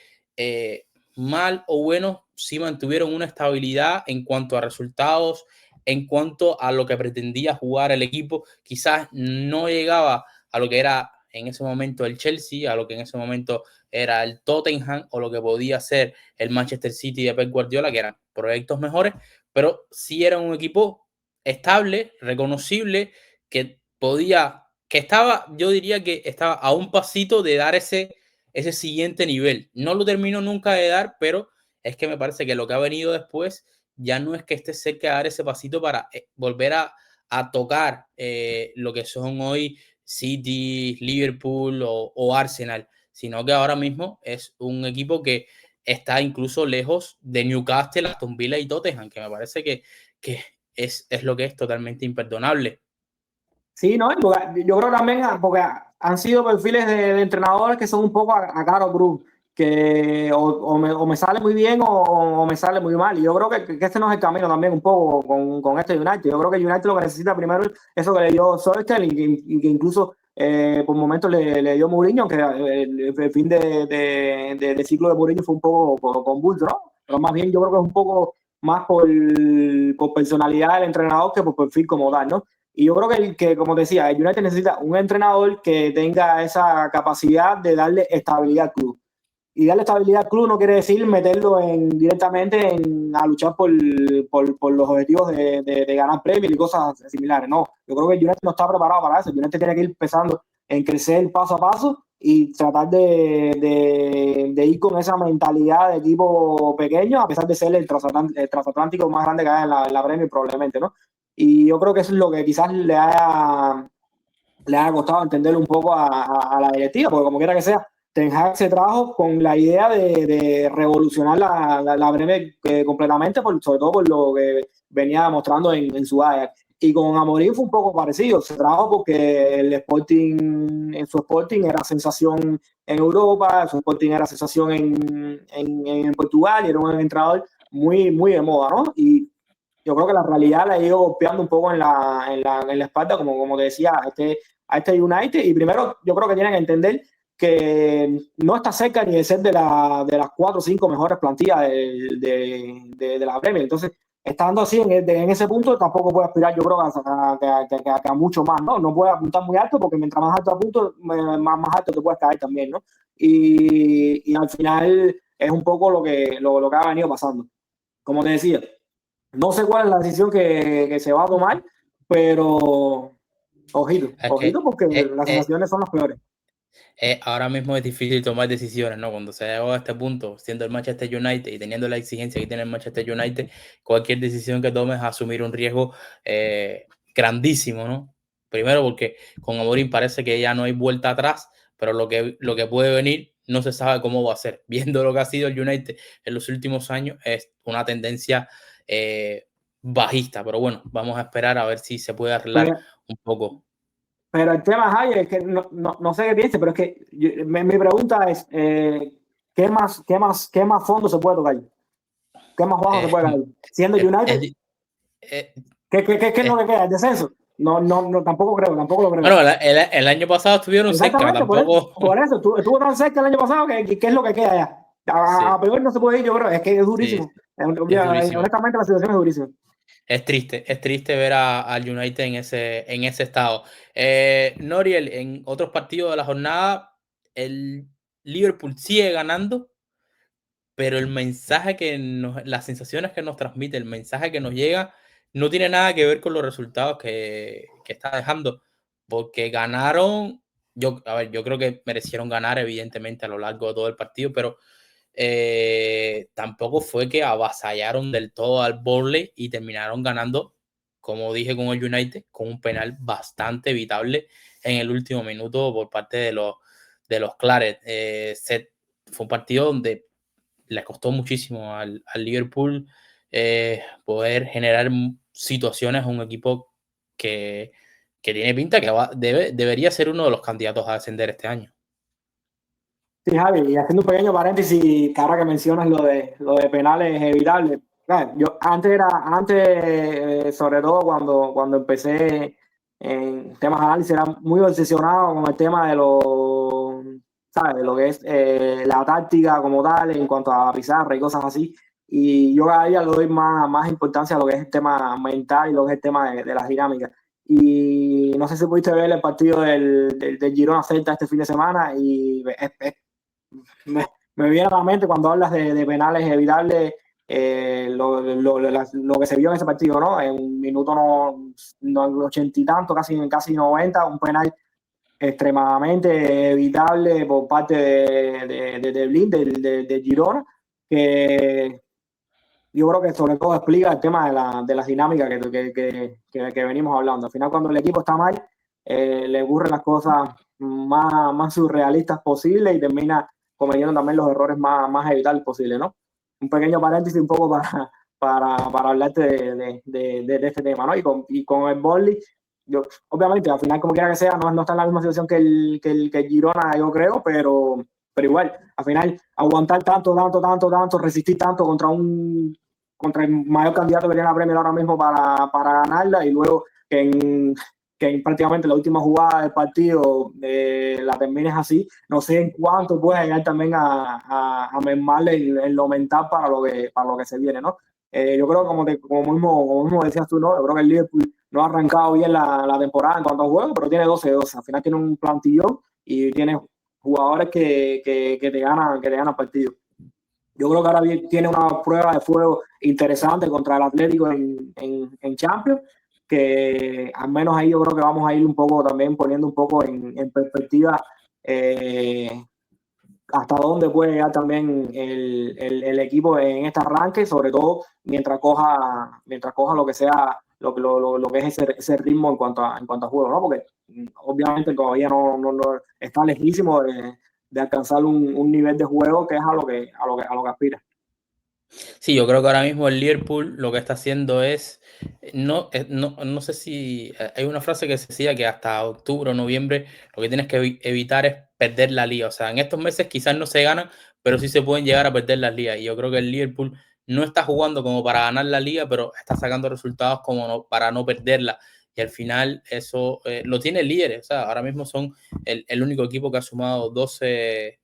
mal o bueno sí mantuvieron una estabilidad en cuanto a resultados, en cuanto a lo que pretendía jugar el equipo. Quizás no llegaba a lo que era en ese momento el Chelsea, a lo que en ese momento era el Tottenham o lo que podía ser el Manchester City de Pep Guardiola, que eran proyectos mejores, pero sí era un equipo estable, reconocible, que estaba, yo diría que estaba a un pasito de dar ese siguiente nivel. No lo terminó nunca de dar, pero es que me parece que lo que ha venido después ya no es que esté cerca de dar ese pasito para volver a tocar lo que son hoy City, Liverpool o Arsenal, sino que ahora mismo es un equipo que está incluso lejos de Newcastle, Aston Villa y Tottenham, que me parece que es lo que es totalmente imperdonable. Sí, ¿no? Yo creo también porque han sido perfiles de entrenadores que son un poco a caro cruz, que o me sale muy bien o me sale muy mal. Y yo creo que este no es el camino también un poco con este United. Yo creo que el United lo que necesita primero es eso que le dio Solskjaer y que incluso por momentos le dio Mourinho, que el fin de ciclo de Mourinho fue un poco convulso, ¿no? Pero más bien yo creo que es un poco más por personalidad del entrenador que por perfil como tal, ¿no? Y yo creo que, como decía, el United necesita un entrenador que tenga esa capacidad de darle estabilidad al club. Y darle estabilidad al club no quiere decir meterlo directamente a luchar por los objetivos de ganar premios y cosas similares. No, yo creo que el United no está preparado para eso. El United tiene que ir empezando en crecer paso a paso y tratar de ir con esa mentalidad de equipo pequeño, a pesar de ser el transatlántico más grande que hay en la Premier, probablemente, ¿no? Y yo creo que eso es lo que quizás le haya costado entender un poco a la directiva, porque como quiera que sea, Ten Hag se trajo con la idea de revolucionar la Premier completamente, sobre todo por lo que venía mostrando en su Ajax. Y con Amorim fue un poco parecido, se trajo porque el Sporting, en su Sporting era sensación en Europa, su Sporting era sensación en Portugal y era un entrenador muy de moda, ¿no? Y yo creo que la realidad la ha ido golpeando un poco en la espalda, como te decía, a este United. Y primero, yo creo que tienen que entender que no está cerca ni de ser de las 4 o 5 mejores plantillas de la Premier. Entonces, estando así en ese punto, tampoco puede aspirar, yo creo, a mucho más, ¿no? No puede apuntar muy alto porque mientras más alto apunto, más alto te puedes caer también, ¿no? Y al final es un poco lo que ha venido pasando. Como te decía, no sé cuál es la decisión que se va a tomar, pero ojito, Es ojito que porque las sensaciones son las peores. ahora mismo es difícil tomar decisiones, ¿no? Cuando se llegó a este punto, siendo el Manchester United y teniendo la exigencia que tiene el Manchester United, cualquier decisión que tomes es asumir un riesgo grandísimo, ¿no? Primero porque con Amorim parece que ya no hay vuelta atrás, pero lo que puede venir no se sabe cómo va a ser. Viendo lo que ha sido el United en los últimos años, es una tendencia bajista, pero bueno, vamos a esperar a ver si se puede arreglar Pero, un poco. pero el tema, Javi, es que no sé qué piense, pero es que mi pregunta es, ¿qué más fondo se puede tocar? ¿Qué más bajo se Eh, puede caer? Siendo es, es, United, eh, ¿qué es lo eh, que queda? ¿El descenso? No, tampoco lo creo. Bueno, el año pasado estuvieron cerca, Exactamente, tampoco. por eso, estuvo tan cerca el año pasado ¿qué es lo que queda ya? A Sí, peor no se puede ir, yo creo, es que es sí, durísimo. es durísimo. Honestamente, la situación es durísima. Es triste ver al United en ese estado. Noriel, en otros partidos de la jornada, el Liverpool sigue ganando, pero el mensaje las sensaciones que nos transmite, el mensaje que nos llega, no tiene nada que ver con los resultados que está dejando, porque ganaron, a ver, yo creo que merecieron ganar evidentemente a lo largo de todo el partido, pero tampoco fue que avasallaron del todo al Burnley y terminaron ganando, como dije con el United, con un penal bastante evitable en el último minuto por parte de los Claret. Fue un partido donde le costó muchísimo al Liverpool poder generar situaciones a un equipo que tiene pinta que debería ser uno de los candidatos a ascender este año. Sí, Javi, y haciendo un pequeño paréntesis, que ahora que mencionas lo de penales evitables, claro, yo sobre todo cuando empecé en temas de análisis, era muy obsesionado con el tema ¿sabes? De lo que es la táctica como tal, en cuanto a pizarra y cosas así. Y yo cada día le doy más importancia a lo que es el tema mental y lo que es el tema de las dinámicas. Y no sé si pudiste ver el partido del Girona Celta este fin de semana y me viene a la mente cuando hablas de penales evitables, lo que se vio en ese partido, ¿no? En un minuto 80 y tanto, casi 90, un penal extremadamente evitable por parte de Blin, de Girona, que yo creo que sobre todo explica el tema de las dinámicas que venimos hablando. Al final, cuando el equipo está mal, le ocurren las cosas más surrealistas posibles y termina cometiendo también los errores más evitables posibles, ¿no? Un pequeño paréntesis un poco para hablarte de este tema, ¿no? Y con el Burnley, yo, obviamente, al final, como quiera que sea, no está en la misma situación que el Girona, yo creo, pero igual, al final, aguantar tanto, resistir tanto contra el mayor candidato que tiene la Premier ahora mismo para ganarla, y luego que prácticamente la última jugada del partido la termines así, no sé en cuánto puede llegar también a mermarle en lo mental para lo que se viene, ¿no? Yo creo, como mismo decías tú, ¿no? Yo creo que el Liverpool no ha arrancado bien la temporada en cuanto a juegos, pero tiene 12-12. Al final tiene un plantillón y tiene jugadores que te ganan partidos. Yo creo que ahora tiene una prueba de fuego interesante contra el Atlético en Champions, que al menos ahí yo creo que vamos a ir un poco también poniendo un poco en perspectiva eh, hasta dónde puede llegar también el equipo en este arranque, sobre todo mientras coja lo que sea, lo que es ese ritmo en cuanto a juego, ¿no? Porque obviamente todavía no está lejísimo de alcanzar un nivel de juego que es a lo que aspira. Sí, yo creo que ahora mismo el Liverpool lo que está haciendo es, no sé si hay una frase que se decía que hasta octubre o noviembre lo que tienes que evitar es perder la liga. O sea, en estos meses quizás no se ganan, pero sí se pueden llegar a perder las ligas. Y yo creo que el Liverpool no está jugando como para ganar la liga, pero está sacando resultados como para no perderla. Y al final eso lo tiene el líder. O sea, ahora mismo son el único equipo que ha sumado 12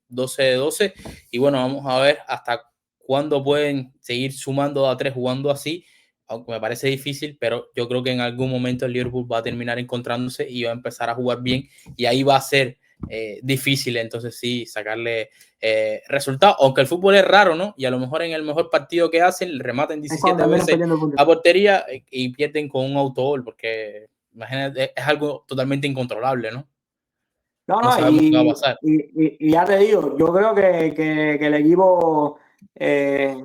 de 12. Y bueno, vamos a ver hasta cuándo pueden seguir sumando a 3 jugando así, aunque me parece difícil, pero yo creo que en algún momento el Liverpool va a terminar encontrándose y va a empezar a jugar bien, y ahí va a ser difícil entonces sí sacarle resultados, aunque el fútbol es raro, ¿no? Y a lo mejor en el mejor partido que hacen rematan Es cuando 17 terminan veces perdiendo puntos. a portería y pierden con un autogol, porque imagínate, es algo totalmente incontrolable, ¿no? No, No no, sabemos qué va a pasar. y ya te digo, yo creo que el equipo eh,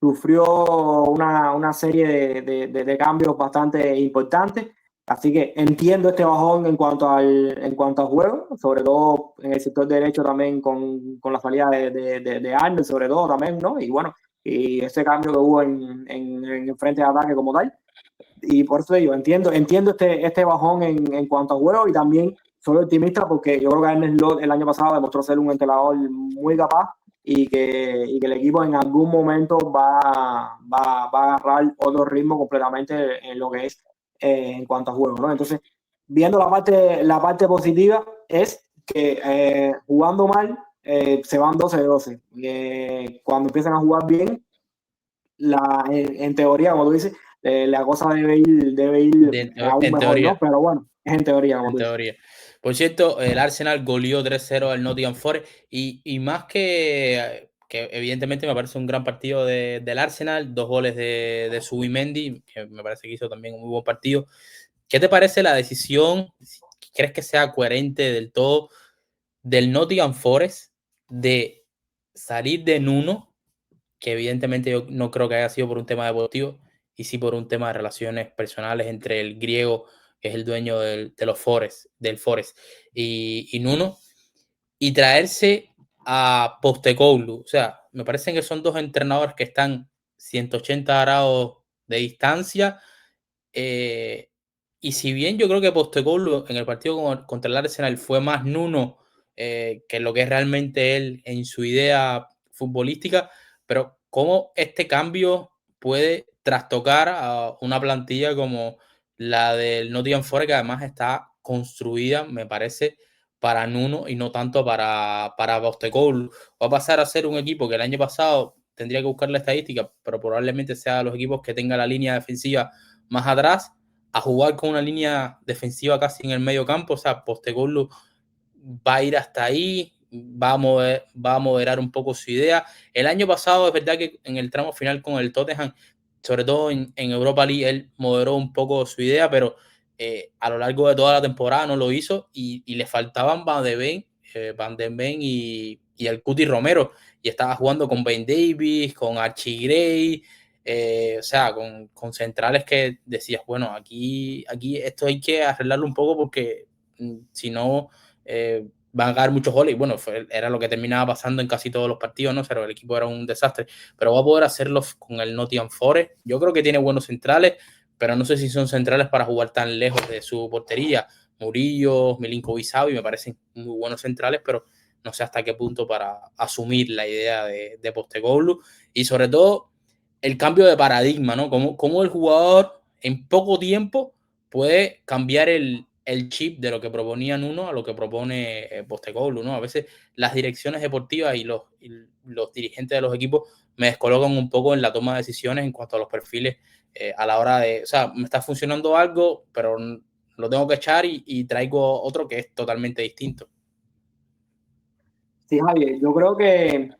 sufrió una serie de cambios bastante importantes, así que entiendo este bajón en cuanto a juego, sobre todo en el sector derecho también con la salida de Arnold, sobre todo también, ¿no? Y bueno, y ese cambio que hubo en el frente de ataque como tal. Y por eso yo entiendo este bajón en cuanto a juego, y también soy optimista porque yo creo que Ernest Lot el año pasado demostró ser un entrenador muy capaz, y que el equipo en algún momento va a agarrar otro ritmo completamente en lo que es en cuanto a juego, ¿no? Entonces, viendo la parte positiva es que jugando mal se van 12-12. Cuando empiezan a jugar bien, en teoría, como tú dices, la cosa debe ir aún En mejor, teoría. ¿no? Pero bueno, es en teoría, como En tú dices. teoría. Por cierto, el Arsenal goleó 3-0 al Nottingham Forest y más que evidentemente me parece un gran partido del Arsenal, 2 goles de Subimendi, que me parece que hizo también un muy buen partido. ¿Qué te parece la decisión? ¿Crees que sea coherente del todo del Nottingham Forest de salir de Nuno, que evidentemente yo no creo que haya sido por un tema deportivo, y sí por un tema de relaciones personales entre el griego, que es el dueño de los Forest, del Forest, y Nuno, y traerse a Postecoglou? O sea, me parece que son dos entrenadores que están 180 grados de distancia, eh, y si bien yo creo que Postecoglou en el partido contra el Arsenal fue más Nuno que lo que es realmente él en su idea futbolística, pero cómo este cambio puede trastocar a una plantilla como la del Nottingham Forest, que además está construida, me parece, para Nuno y no tanto para Postecoglou. Va a pasar a ser un equipo que el año pasado tendría que buscar la estadística, pero probablemente sea de los equipos que tenga la línea defensiva más atrás, a jugar con una línea defensiva casi en el medio campo. O sea, Postecoglou va a ir hasta ahí, va a moderar un poco su idea. El año pasado es verdad que en el tramo final con el Tottenham, sobre todo en Europa League, él moderó un poco su idea, pero a lo largo de toda la temporada no lo hizo, y le faltaban Van de Ven y el Cuti Romero, y estaba jugando con Ben Davis, con Archie Gray, o sea, con centrales que decías, bueno, aquí esto hay que arreglarlo un poco porque si no, van a caer muchos goles. Y bueno, era lo que terminaba pasando en casi todos los partidos, ¿no? Pero el equipo era un desastre. Pero va a poder hacerlo con el Nottingham Forest. Yo creo que tiene buenos centrales, pero no sé si son centrales para jugar tan lejos de su portería. Murillo, Milinkovic-Savic me parecen muy buenos centrales, pero no sé hasta qué punto para asumir la idea de Postecoglou. Y sobre todo, el cambio de paradigma, ¿no? Cómo el jugador en poco tiempo puede cambiar el chip de lo que proponían uno a lo que propone Postecoglou, ¿no? A veces las direcciones deportivas y los dirigentes de los equipos me descolocan un poco en la toma de decisiones en cuanto a los perfiles a la hora de, o sea, me está funcionando algo, pero lo tengo que echar y traigo otro que es totalmente distinto. Sí, Javier, yo creo que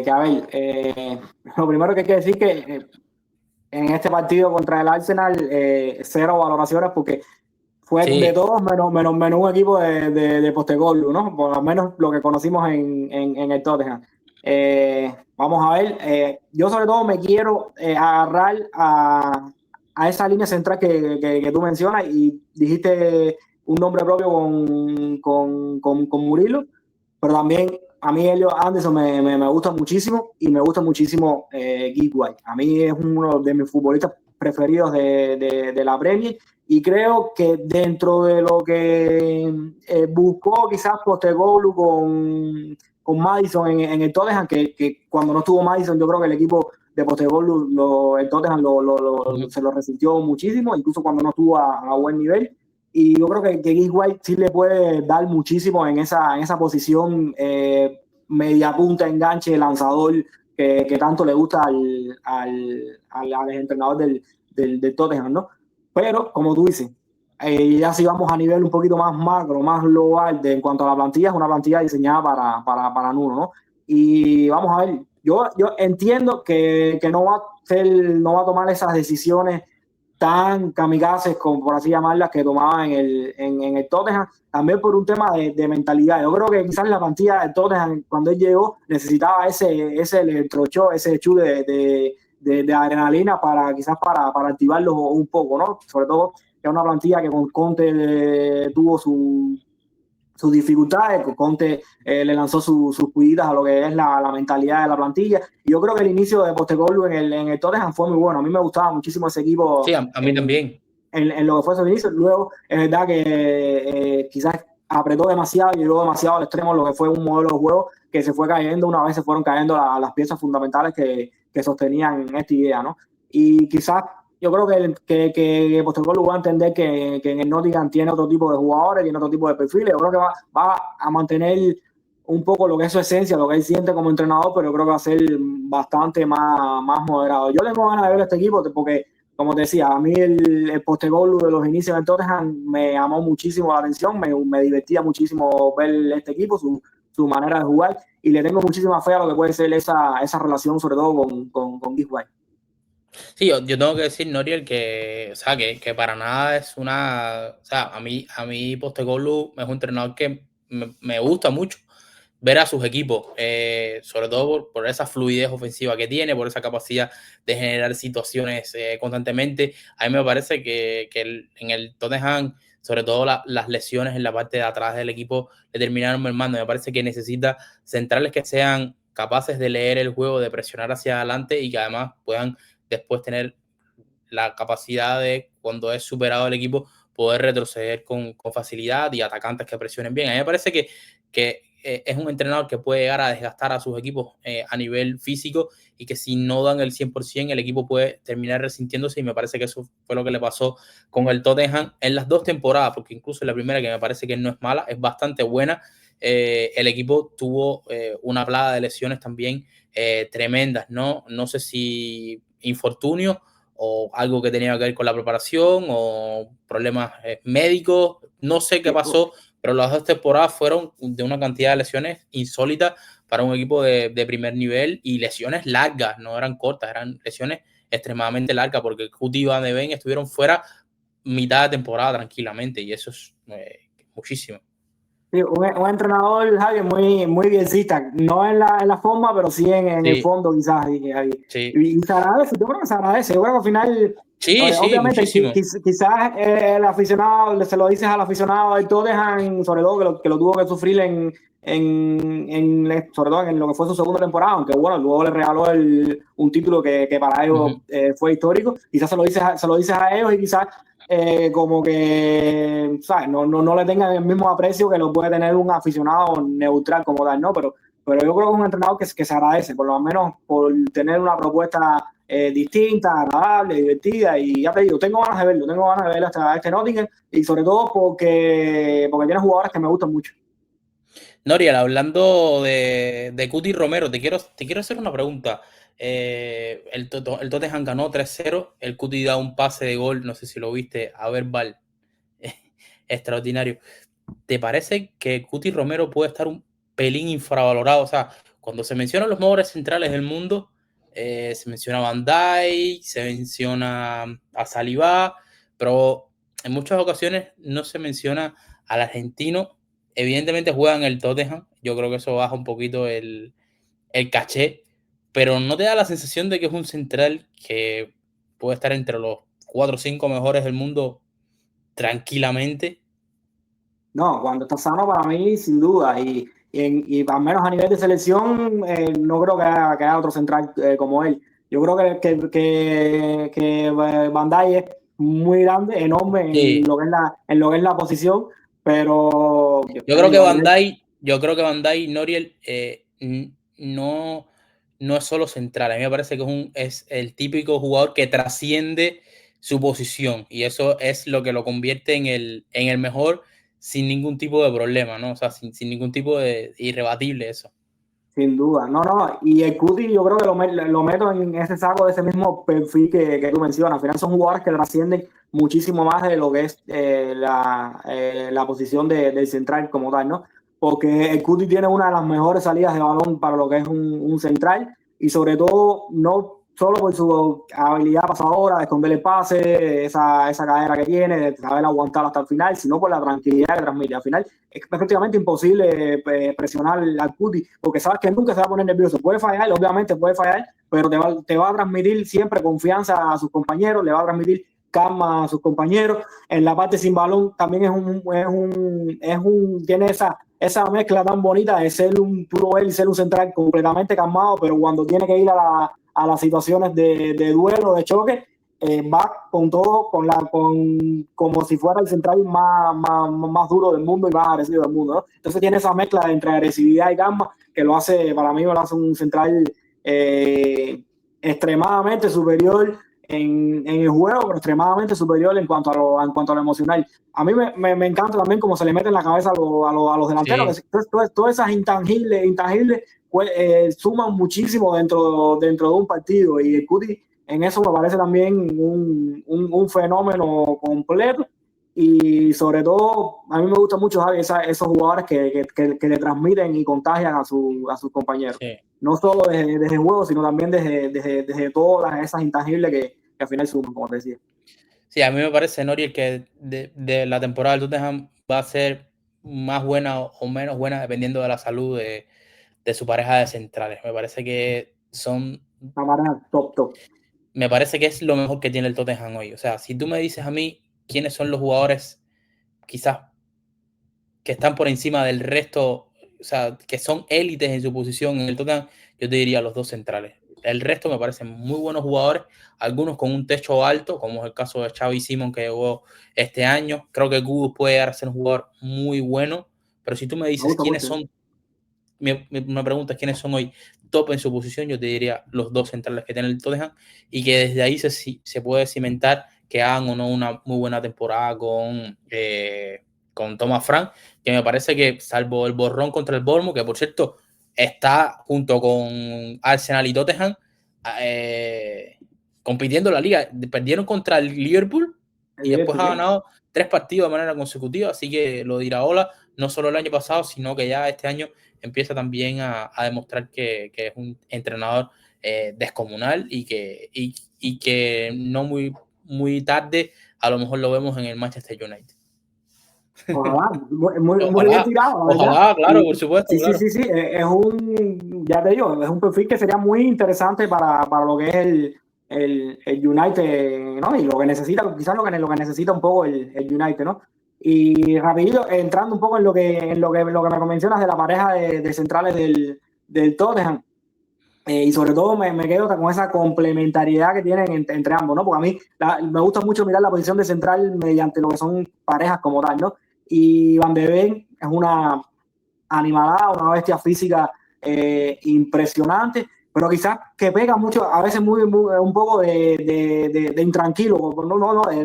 a ver, lo primero que hay que decir que en este partido contra el Arsenal, cero valoraciones porque fue de Sí, todos menos un equipo de Postecoglou, ¿no? Por lo menos lo que conocimos en el Tottenham. Vamos a ver, yo sobre todo me quiero agarrar a esa línea central que tú mencionas y dijiste un nombre propio con Murilo, pero también a mí Elliot Anderson me gusta muchísimo y me gusta muchísimo Guy White. A mí es uno de mis futbolistas preferidos de la Premier y creo que dentro de lo que buscó quizás Postecoglou con Maddison en el Tottenham, que cuando no estuvo Maddison yo creo que el equipo de Postecoglou, el Tottenham se lo resintió muchísimo, incluso cuando no estuvo a buen nivel. Y yo creo que Guy White sí le puede dar muchísimo en esa posición media punta, enganche, lanzador, que tanto le gusta al entrenador del Tottenham, ¿no? Pero, como tú dices, ya si vamos a nivel un poquito más macro, más global en cuanto a la plantilla, es una plantilla diseñada para Nuno, ¿no? Y vamos a ver, yo entiendo que no va a tomar esas decisiones tan kamikazes, como por así llamarlas, que tomaba en el Tottenham, también por un tema de mentalidad. Yo creo que quizás la plantilla del Tottenham, cuando él llegó, necesitaba ese electrochoque, ese chute de adrenalina quizás para activarlo un poco, ¿no? Sobre todo que es una plantilla que con Conte tuvo sus dificultades, Conte le lanzó sus cuiditas a lo que es la mentalidad de la plantilla. Y yo creo que el inicio de Postecoglou en el Tottenham fue muy bueno. A mí me gustaba muchísimo ese sí, equipo a mí también. en lo que fue su inicio. Luego, es verdad que quizás apretó demasiado y llegó demasiado al extremo lo que fue un modelo de juego que se fue cayendo, una vez se fueron cayendo las piezas fundamentales que sostenían esta idea, ¿no? Y quizás yo creo que Postecoglou va a entender que en el Nottingham tiene otro tipo de jugadores, tiene otro tipo de perfiles. Yo creo que va a mantener un poco lo que es su esencia, lo que él siente como entrenador, pero yo creo que va a ser bastante más moderado. Yo tengo ganas de ver este equipo porque, como te decía, a mí el Postecoglou de los inicios del Tottenham me llamó muchísimo la atención, me divertía muchísimo ver este equipo, su manera de jugar, y le tengo muchísima fe a lo que puede ser esa relación, sobre todo con Guy White. Sí, yo tengo que decir, Noriel, o sea, que para nada es una. O sea, a mí Postecoglou es un entrenador que me gusta mucho ver a sus equipos, sobre todo por esa fluidez ofensiva que tiene, por esa capacidad de generar situaciones constantemente. A mí me parece que en el Tottenham, sobre todo las lesiones en la parte de atrás del equipo, le terminaron mermando. Me parece que necesita centrales que sean capaces de leer el juego, de presionar hacia adelante y que además puedan después tener la capacidad de, cuando es superado el equipo, poder retroceder con facilidad y atacantes que presionen bien. A mí me parece que es un entrenador que puede llegar a desgastar a sus equipos a nivel físico y que si no dan el 100%, el equipo puede terminar resintiéndose, y me parece que eso fue lo que le pasó con el Tottenham en las dos temporadas, porque incluso en la primera, que me parece que no es mala, es bastante buena. El equipo tuvo una plaga de lesiones también tremendas, ¿no? No sé si infortunio o algo que tenía que ver con la preparación o problemas médicos, no sé qué pasó, pero las dos temporadas fueron de una cantidad de lesiones insólitas para un equipo de primer nivel, y lesiones largas, no eran cortas, eran lesiones extremadamente largas, porque Cuti y Van de Ven estuvieron fuera mitad de temporada tranquilamente, y eso es muchísimo. Sí, un entrenador, Javier, muy biencista, no en la forma, pero sí en el Sí, fondo quizás. sí. Y se agradece, yo creo que se agradece. Yo creo que al final Sí, sí, Obviamente, muchísimo. quizás el aficionado, se lo dices al aficionado del Tottenham, sobre todo que lo tuvo que sufrir sobre todo en lo que fue su segunda temporada, aunque bueno, luego le regaló un título que para ellos fue histórico. Quizás se lo dices a ellos y quizás como que, ¿sabes? No le tengan el mismo aprecio que lo puede tener un aficionado neutral como tal, ¿no? Pero yo creo que es un entrenador que se agradece, por lo menos por tener una propuesta distinta, agradable, divertida, y ya te digo, tengo ganas de verlo hasta este Nottingham, y sobre todo porque tiene jugadores que me gustan mucho. Noriel, hablando de Cuti Romero, te quiero hacer una pregunta. El Tottenham ganó 3-0, el Cuti da un pase de gol, no sé si lo viste, a verbal, extraordinario. ¿Te parece que Cuti Romero puede estar un pelín infravalorado? O sea, cuando se mencionan los mejores centrales del mundo, se menciona a Van Dijk, se menciona a Saliba, pero en muchas ocasiones no se menciona al argentino. Evidentemente juega en el Tottenham, yo creo que eso baja un poquito el caché, pero ¿no te da la sensación de que es un central que puede estar entre los 4 o 5 mejores del mundo tranquilamente? No, cuando está sano para mí, sin duda, y al menos a nivel de selección, no creo que haya otro central como él. Yo creo que Van Dijk es muy grande, enorme en Sí. lo que es en lo que es la posición, pero Yo te creo que digo, a nivel Van Dijk, Noriel, no, no es solo central. A mí me parece que es el típico jugador que trasciende su posición y eso es lo que lo convierte en el mejor sin ningún tipo de problema, ¿no? O sea, sin ningún tipo de irrebatible eso. sin duda, no, y el Cuti yo creo que lo meto en ese saco de ese mismo perfil que tú mencionas. Al final son jugadores que trascienden muchísimo más de lo que es la posición del central como tal, ¿no? Porque el Cuti tiene una de las mejores salidas de balón para lo que es un central y sobre todo no solo por su habilidad pasadora, de esconder el pase, esa cadera que tiene, de saber aguantar hasta el final, sino por la tranquilidad que transmite. Al final es prácticamente imposible presionar al Cuti, porque sabes que nunca se va a poner nervioso. Puede fallar, obviamente puede fallar, pero te va a transmitir siempre confianza a sus compañeros, le va a transmitir calma a sus compañeros. En la parte sin balón también tiene esa mezcla tan bonita de ser tú lo ves y ser un central completamente calmado, pero cuando tiene que ir a las situaciones de duelo, de choque, va con todo, como si fuera el central más duro del mundo y más agresivo del mundo, ¿no? Entonces tiene esa mezcla entre agresividad y calma que para mí lo hace un central extremadamente superior en el juego, pero extremadamente superior en cuanto a lo emocional. A mí me encanta también cómo se le mete en la cabeza a los delanteros, Sí. que todas esas intangibles pues, suman muchísimo dentro de un partido, y el Cuti en eso me parece también un fenómeno completo, y sobre todo a mí me gusta mucho, Javi, esos jugadores que le transmiten y contagian a sus compañeros, Sí. no solo desde el juego, sino también desde todas esas intangibles que al final suman, como te decía. Sí, a mí me parece, Noriel, que de la temporada del Tottenham va a ser más buena o menos buena dependiendo de la salud de su pareja de centrales. Top. Me parece que es lo mejor que tiene el Tottenham hoy. O sea, si tú me dices a mí quiénes son los jugadores quizás que están por encima del resto, o sea, que son élites en su posición en el Tottenham, yo te diría los dos centrales. El resto me parecen muy buenos jugadores, algunos con un techo alto, como es el caso de Xavi Simon que llegó este año. Creo que Kudus puede llegar a ser un jugador muy bueno, pero si tú me Me dices gusta quiénes mucho. son, me preguntas quiénes son hoy top en su posición, yo te diría los dos centrales que tiene el Tottenham y que desde ahí se puede cimentar que hagan o no una muy buena temporada con Thomas Frank, que me parece que salvo el borrón contra el Bournemouth, que por cierto está junto con Arsenal y Tottenham compitiendo en la liga, perdieron contra el Liverpool El y después Liverpool, ha ¿sí? ganado 3 partidos de manera consecutiva, así que lo dirá Ola, no solo el año pasado, sino que ya este año empieza también a demostrar que es un entrenador descomunal y que no muy tarde a lo mejor lo vemos en el Manchester United. Ojalá, muy bien Ojalá, tirado, la verdad. ojalá, claro, por Y supuesto, claro. sí, ya te digo, es un perfil que sería muy interesante para lo que es el United, ¿no? Y lo que necesita, quizás lo que necesita un poco el United, ¿no? Y rapidito, entrando un poco en lo que me mencionas de la pareja de centrales del Tottenham. Y sobre todo me quedo con esa complementariedad que tienen entre ambos, ¿no? Porque a mí me gusta mucho mirar la posición de central mediante lo que son parejas como tal, ¿no? Y Van de Ven es una animalada, una bestia física impresionante, pero quizás que pega mucho, a veces un poco de intranquilo,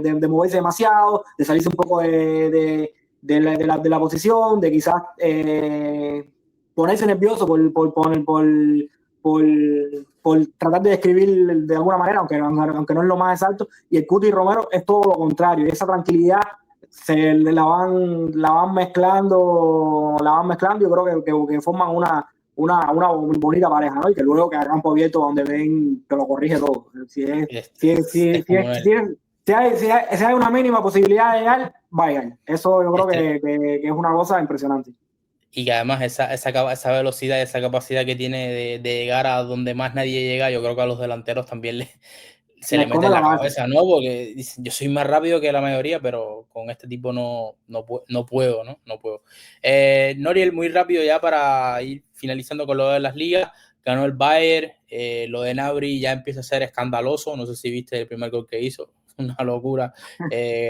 de moverse demasiado, de salirse un poco de la posición, de quizás ponerse nervioso por, por tratar de describir de alguna manera, aunque no es lo más exacto, y el Cuti Romero es todo lo contrario, esa tranquilidad la van mezclando, yo creo que forman una bonita pareja, ¿no? Y que luego que a campo abierto donde ven que lo corrige todo. Es como Si hay una mínima posibilidad de llegar, va a llegar. Eso yo creo este, que es una cosa impresionante. y que además esa velocidad, esa capacidad que tiene de llegar a donde más nadie llega, yo creo que a los delanteros también se le Les mete come en la la cabeza. cabeza, ¿no? Porque dicen, yo soy más rápido que la mayoría, pero con este tipo no puedo, ¿no? No puedo. Noriel, muy rápido ya para ir finalizando con lo de las ligas. Ganó el Bayern, lo de Gnabry ya empieza a ser escandaloso. No sé si viste el primer gol que hizo, una locura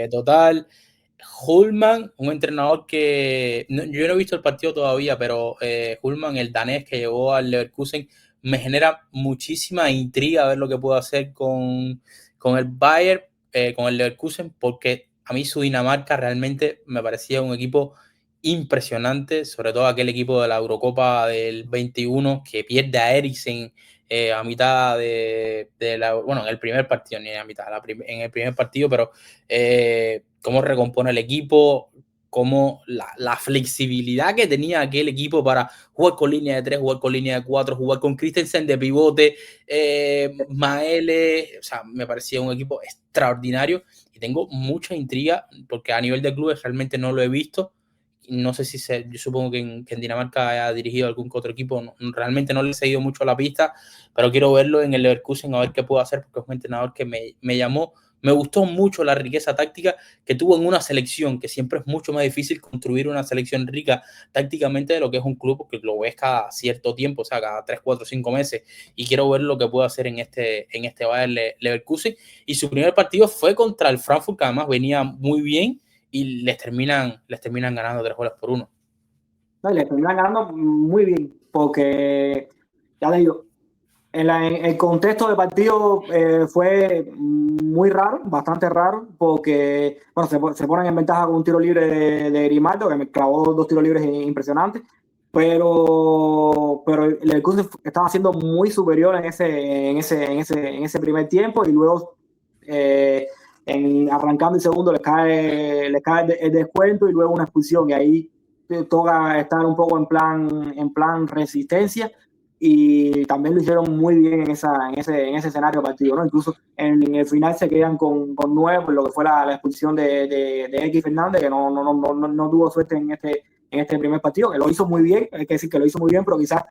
total. Hulman, un entrenador que yo no he visto el partido todavía, pero Hulman, el danés que llegó al Leverkusen, me genera muchísima intriga ver lo que puedo hacer con el Bayern, con el Leverkusen, porque a mí su Dinamarca realmente me parecía un equipo impresionante, sobre todo aquel equipo de la Eurocopa del 21 que pierde a Eriksen a mitad bueno, en el primer partido, ni a mitad, en el primer partido, pero cómo recompone el equipo, cómo la flexibilidad que tenía aquel equipo para jugar con línea de 3, jugar con línea de 4, jugar con Christensen de pivote, Maele, o sea, me parecía un equipo extraordinario y tengo mucha intriga porque a nivel de clubes realmente no lo he visto. No sé si yo supongo que en Dinamarca haya dirigido algún otro equipo, realmente no le he seguido mucho la pista, pero quiero verlo en el Leverkusen a ver qué puedo hacer porque es un entrenador que me llamó. Me gustó mucho la riqueza táctica que tuvo en una selección, que siempre es mucho más difícil construir una selección rica tácticamente de lo que es un club, porque lo ves cada cierto tiempo, o sea, cada 3, 4, 5 meses. Y quiero ver lo que puede hacer en este Bayern Leverkusen. Y su primer partido fue contra el Frankfurt, que además venía muy bien y les terminan ganando 3-1. No, y le terminan ganando muy bien, porque ya le digo, en el contexto del partido fue muy raro, bastante raro, porque bueno, se ponen en ventaja con un tiro libre de Grimaldo, que me clavó dos tiros libres impresionantes, pero el Leverkusen estaba siendo muy superior en ese primer tiempo y luego arrancando el segundo les cae el descuento y luego una expulsión y ahí toca estar un poco en plan resistencia y también lo hicieron muy bien en ese escenario partido, ¿no? Incluso en el final se quedan con 9 por lo que fue la expulsión de X Fernández, que no tuvo suerte en este primer partido, que lo hizo muy bien, hay que decir que lo hizo muy bien, pero quizás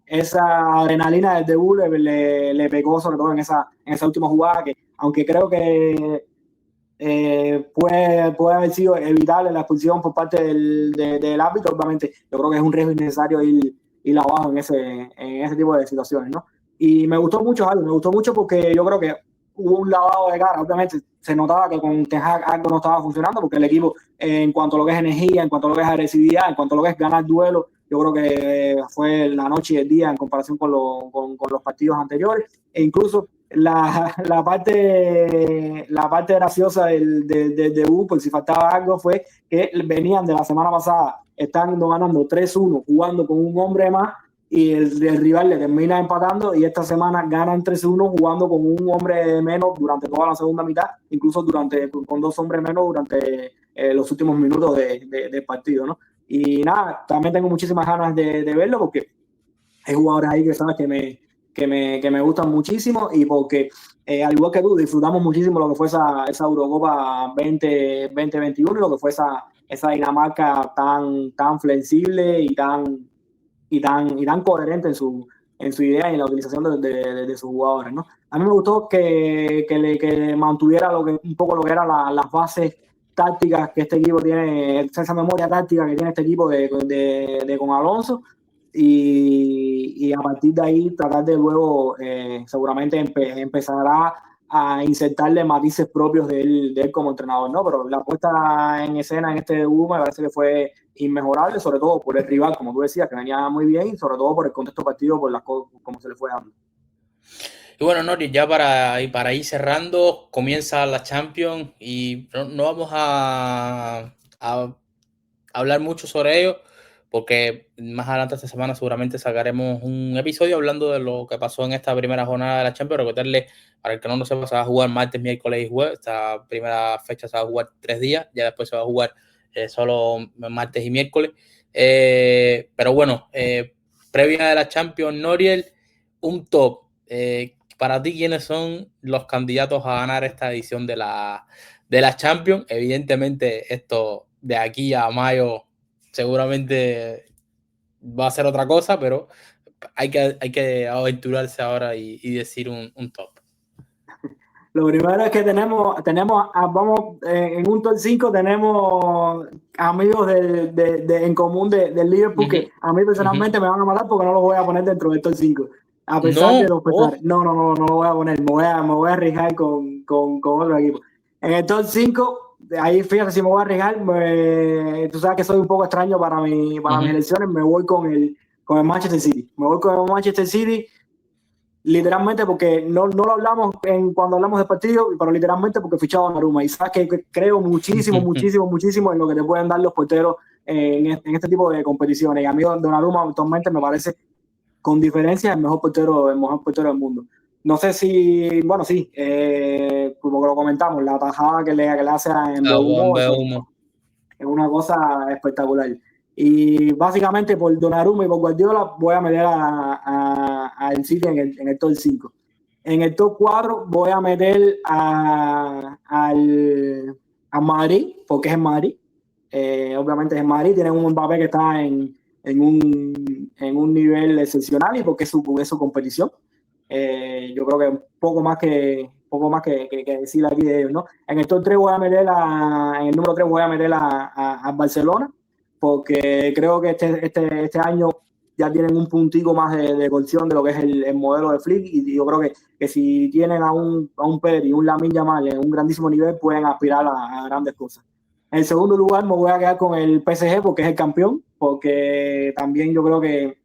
esa adrenalina del debut le pegó sobre todo en esa última jugada, que aunque creo que puede haber sido evitable la expulsión por parte del árbitro, obviamente yo creo que es un riesgo innecesario ir abajo en ese tipo de situaciones, ¿no? Y me gustó mucho algo, me gustó mucho porque yo creo que hubo un lavado de cara, obviamente se notaba que con Ten Hag algo no estaba funcionando porque el equipo en cuanto a lo que es energía, en cuanto a lo que es agresividad, en cuanto a lo que es ganar duelo, yo creo que fue la noche y el día en comparación con los partidos anteriores e incluso la parte graciosa del debut, por si faltaba algo, fue que venían de la semana pasada, estando ganando 3-1, jugando con un hombre más, y el rival le termina empatando, y esta semana ganan 3-1 jugando con un hombre menos durante toda la segunda mitad, incluso con dos hombres menos durante los últimos minutos del partido, ¿no? Y nada, también tengo muchísimas ganas de verlo porque hay jugadores ahí que sabes que me gustan muchísimo y porque, al igual que tú, disfrutamos muchísimo lo que fue esa Eurocopa 2021 y lo que fue esa Dinamarca tan flexible y tan coherente en su idea y en la utilización de sus jugadores, ¿no? A mí me gustó que mantuviera un poco lo que eran las bases tácticas que este equipo tiene, esa memoria táctica que tiene este equipo con Alonso, y a partir de ahí tratar de luego seguramente empezará a insertarle matices propios de él como entrenador, ¿no? Pero la puesta en escena en este debut me parece que fue inmejorable, sobre todo por el rival, como tú decías, que venía muy bien, y sobre todo por el contexto partido, por las cosas como se le fue dando. Y bueno, Nori, ya para ir cerrando, comienza la Champions y no vamos a hablar mucho sobre ello, porque más adelante esta semana seguramente sacaremos un episodio hablando de lo que pasó en esta primera jornada de la Champions. Recordarle, para el que no lo sepa, se va a jugar martes, miércoles y jueves. Esta primera fecha se va a jugar 3 días, ya después se va a jugar solo martes y miércoles. Pero bueno, previa de la Champions, Noriel, un top. Para ti, ¿quiénes son los candidatos a ganar esta edición de la Champions? Evidentemente, esto de aquí a mayo seguramente va a ser otra cosa, pero hay que aventurarse ahora y decir un top. Lo primero es que vamos, en un top 5 tenemos amigos en común del Liverpool, que a mí personalmente me van a matar porque no los voy a poner dentro del top 5, a pesar de No, los pesares. No lo voy a poner, me voy a arriesgar con otro equipo. En el top 5, ahí fíjate si me voy a arriesgar, tú sabes que soy un poco extraño para mis elecciones, me voy con el Manchester City. Me voy con el Manchester City. Literalmente porque no lo hablamos cuando hablamos de partido, pero literalmente porque fichado a Donnarumma. Y sabes que creo muchísimo en lo que te pueden dar los porteros en este tipo de competiciones. Y a mí Donnarumma actualmente me parece con diferencia el mejor portero del mundo. No sé si, bueno, sí, como lo comentamos, la tajada que le hace en Mbeumo, es una cosa espectacular. Y básicamente por Donnarumma y por Guardiola voy a meter al City en el top 5. En el top 4 voy a meter a Madrid, porque es en Madrid. Obviamente es en Madrid, tienen un Mbappé que está en un nivel excepcional, y porque es su competición. Yo creo que poco más que decir aquí de ellos, ¿no? En el top 3 en el número 3 voy a meter a Barcelona, porque creo que este año ya tienen un puntico más de cohesión de lo que es el modelo de Flick, y yo creo que si tienen a un Pedri y un Lamine Yamal en un grandísimo nivel, pueden aspirar a grandes cosas. En segundo lugar me voy a quedar con el PSG, porque es el campeón, porque también yo creo que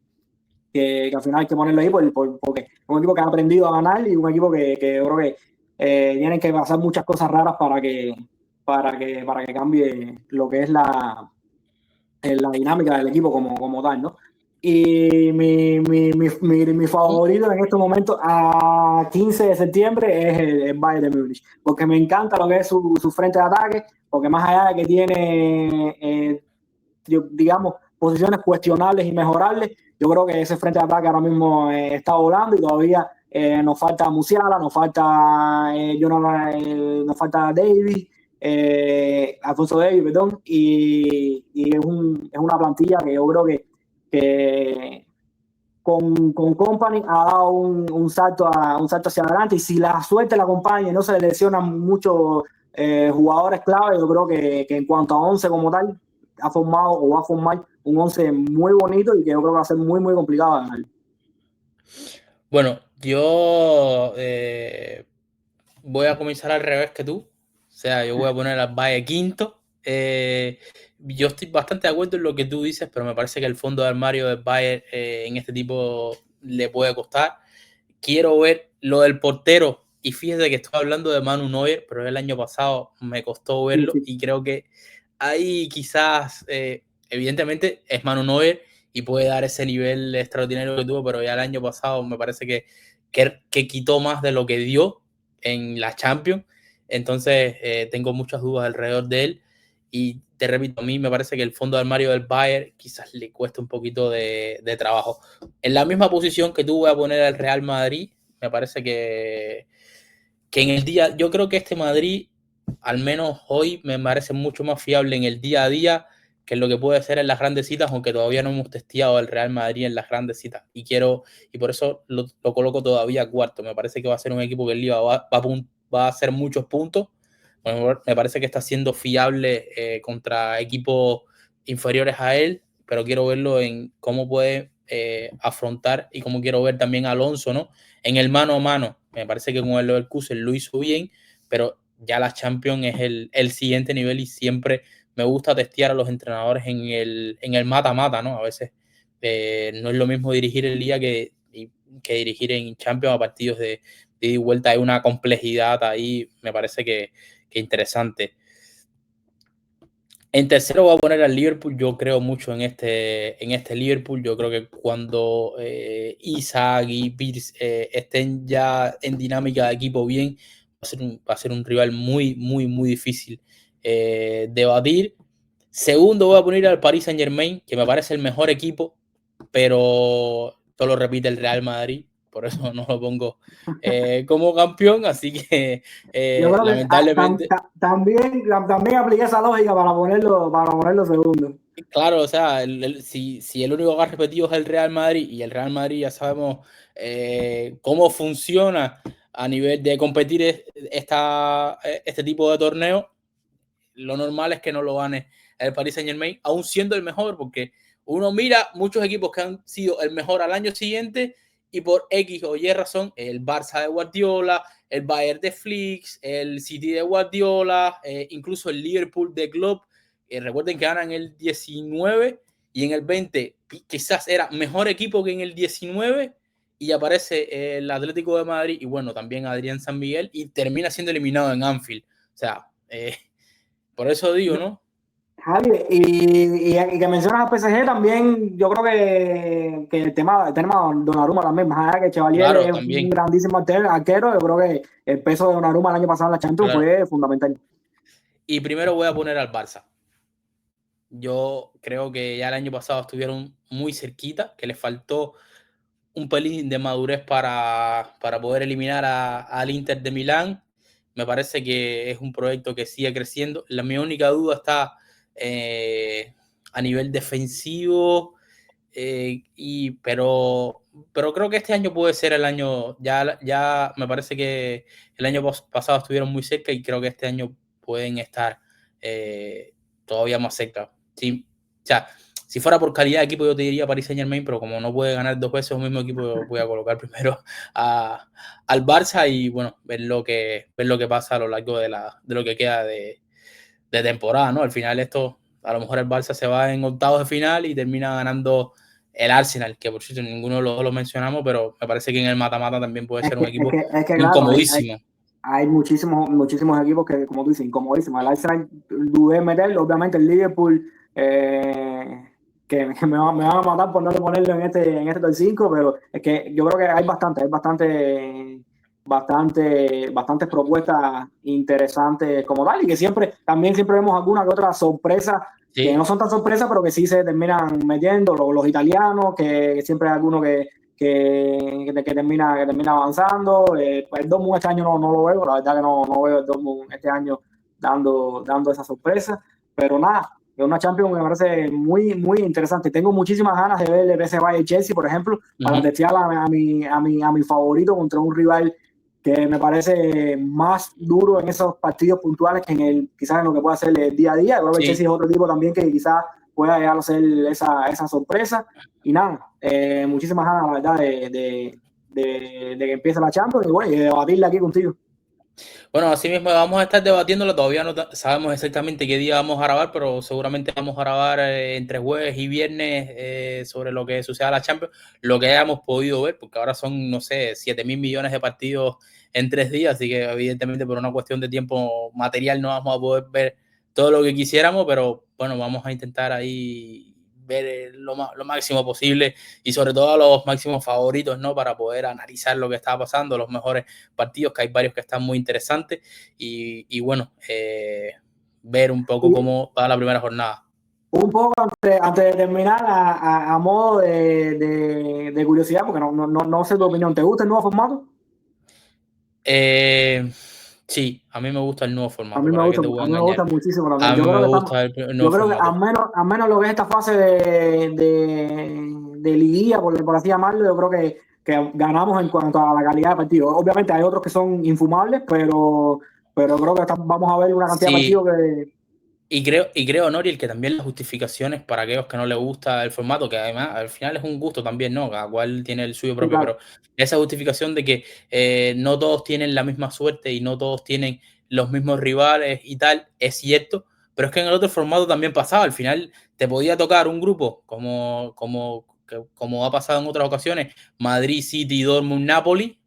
al final hay que ponerlo ahí porque es un equipo que ha aprendido a ganar, y un equipo que yo creo que tienen que pasar muchas cosas raras para que cambie lo que es la dinámica del equipo como tal, ¿no? Y mi favorito en estos momentos a 15 de septiembre es el Bayern de Múnich, porque me encanta lo que es su frente de ataque, porque más allá de que tiene, digamos, posiciones cuestionables y mejorables, yo creo que ese frente de ataque ahora mismo está volando, y todavía nos falta Musiala, nos falta Davis, Alfonso Davis, perdón, y es una plantilla que yo creo que con Company ha dado un salto hacia adelante, y si la suerte la acompaña y no se le lesionan muchos jugadores clave, yo creo que en cuanto a 11 como tal, ha formado o va a formar un 11 muy bonito, y que yo creo que va a ser muy complicado de ganar. Bueno, yo voy a comenzar al revés que tú. O sea, yo voy a poner al Valle quinto. Yo estoy bastante de acuerdo en lo que tú dices, pero me parece que el fondo de armario del Bayern en este tipo le puede costar. Quiero ver lo del portero, y fíjate que estoy hablando de Manu Neuer, pero el año pasado me costó verlo, Sí. y creo que ahí quizás, evidentemente es Manu Neuer y puede dar ese nivel extraordinario que tuvo, pero ya el año pasado me parece que quitó más de lo que dio en la Champions. Entonces tengo muchas dudas alrededor de él, y te repito, a mí me parece que el fondo de armario del Bayern quizás le cuesta un poquito de trabajo. En la misma posición que tú voy a poner al Real Madrid, me parece que en el día, yo creo que este Madrid, al menos hoy, me parece mucho más fiable en el día a día que lo que puede ser en las grandes citas, aunque todavía no hemos testeado el Real Madrid en las grandes citas. Y por eso lo coloco todavía cuarto. Me parece que va a ser un equipo que el Liga va a hacer muchos puntos. Bueno, me parece que está siendo fiable contra equipos inferiores a él, pero quiero verlo en cómo puede afrontar y cómo quiero ver también a Alonso, ¿no? En el mano a mano. Me parece que con el Leverkusen lo hizo bien, pero ya la Champions es el siguiente nivel y siempre me gusta testear a los entrenadores en el mata-mata, ¿no? A veces no es lo mismo dirigir el Liga que dirigir en Champions a partidos de ida y vuelta. Hay una complejidad ahí, me parece que interesante. En tercero voy a poner al Liverpool. Yo creo mucho en este Liverpool. Yo creo que cuando Isaac y Pierce estén ya en dinámica de equipo bien, va a ser un rival muy, muy, muy difícil de batir. Segundo voy a poner al Paris Saint-Germain, que me parece el mejor equipo, pero todo lo repite el Real Madrid. Por eso no lo pongo como campeón. Así que Yo creo que lamentablemente... también apliqué esa lógica para ponerlo segundo. Claro, o sea, si el único que ha repetido es el Real Madrid y el Real Madrid ya sabemos cómo funciona a nivel de competir este tipo de torneo, lo normal es que no lo gane el Paris Saint-Germain, aún siendo el mejor, porque uno mira muchos equipos que han sido el mejor al año siguiente y por X o Y razón, el Barça de Guardiola, el Bayern de Flick, el City de Guardiola, incluso el Liverpool de Klopp. Recuerden que ganan el 19 y en el 20 quizás era mejor equipo que en el 19 y aparece el Atlético de Madrid y bueno, también Adrián San Miguel y termina siendo eliminado en Anfield. O sea, por eso digo, ¿no? Javi, y que mencionas a PSG también, yo creo que el tema de Donnarumma también, más allá que Chevalier Claro, es un también. grandísimo arquero, yo creo que el peso de Donnarumma el año pasado en la Champions Claro. fue fundamental. Y primero voy a poner al Barça. Yo creo que ya el año pasado estuvieron muy cerquita, que les faltó un pelín de madurez para poder eliminar al Inter de Milán. Me parece que es un proyecto que sigue creciendo. Mi única duda está a nivel defensivo, pero creo que este año puede ser el año, ya me parece que el año pasado estuvieron muy cerca y creo que este año pueden estar todavía más cerca. Sí, o sea, si fuera por calidad de equipo yo te diría Paris Saint-Germain, pero como no puede ganar dos veces un mismo equipo, yo voy a colocar primero al Barça y bueno, ver lo que pasa a lo largo de lo que queda de temporada, ¿no? Al final esto, a lo mejor el Barça se va en octavos de final y termina ganando el Arsenal, que por cierto ninguno de los dos lo mencionamos, pero me parece que en el mata-mata también puede ser un equipo Claro, incomodísimo. hay muchísimos equipos que, como tú dices, incomodísimos. El Arsenal dudé en meterlo, obviamente el Liverpool, que me van a matar por no ponerlo en este top 5, pero es que yo creo que hay bastantes propuestas interesantes como tal, y que también siempre vemos alguna que otra sorpresa, que no Sí, son tan sorpresas, pero que sí se terminan metiendo, los italianos, que siempre hay alguno que termina avanzando. Pues el Dortmund este año no lo veo, la verdad que no veo el Dortmund este año dando esa sorpresa, pero nada, es una Champions que me parece muy, muy interesante. Tengo muchísimas ganas de ver el PSV y Chelsea, por ejemplo, para testear a mi favorito contra un rival que me parece más duro en esos partidos puntuales que quizás en lo que pueda hacer el día a día. Yo creo que el Chelsea sí. es otro equipo también que quizás pueda llegar a ser esa sorpresa. Y nada, muchísimas ganas, la verdad, de que empiece la Champions y bueno, y de debatirla aquí contigo. Bueno, así mismo vamos a estar debatiéndolo. Todavía no sabemos exactamente qué día vamos a grabar, pero seguramente vamos a grabar entre jueves y viernes sobre lo que suceda a la Champions, lo que hayamos podido ver, porque ahora son, no sé, 7.000 millones de partidos en 3 días, así que evidentemente por una cuestión de tiempo material no vamos a poder ver todo lo que quisiéramos, pero bueno, vamos a intentar ahí ver lo máximo posible y sobre todo a los máximos favoritos, ¿no? Para poder analizar lo que está pasando, los mejores partidos, que hay varios que están muy interesantes y bueno, ver un poco Y cómo va la primera jornada. un poco antes de terminar, a modo de curiosidad, porque no sé tu opinión, ¿te gusta el nuevo formato? Eh, Sí, a mí me gusta el nuevo A formato, mí me para qué gusta, te a voy a mí me engañar. gusta muchísimo también. A mí me gusta el Yo nuevo creo que formato. al menos lo que es esta fase de liguilla, por así llamarlo, yo creo que ganamos en cuanto a la calidad de partidos. Obviamente hay otros que son infumables, pero creo que vamos a ver una cantidad de partidos Sí, que... y creo, Noriel, que también las justificaciones para aquellos que no les gusta el formato, que además al final es un gusto también, ¿no? Cada cual tiene el suyo Sí, propio, claro. pero esa justificación de que no todos tienen la misma suerte y no todos tienen los mismos rivales y tal, es cierto, pero es que en el otro formato también pasaba. Al final te podía tocar un grupo como ha pasado en otras ocasiones, Madrid, City, Dortmund, Napoli.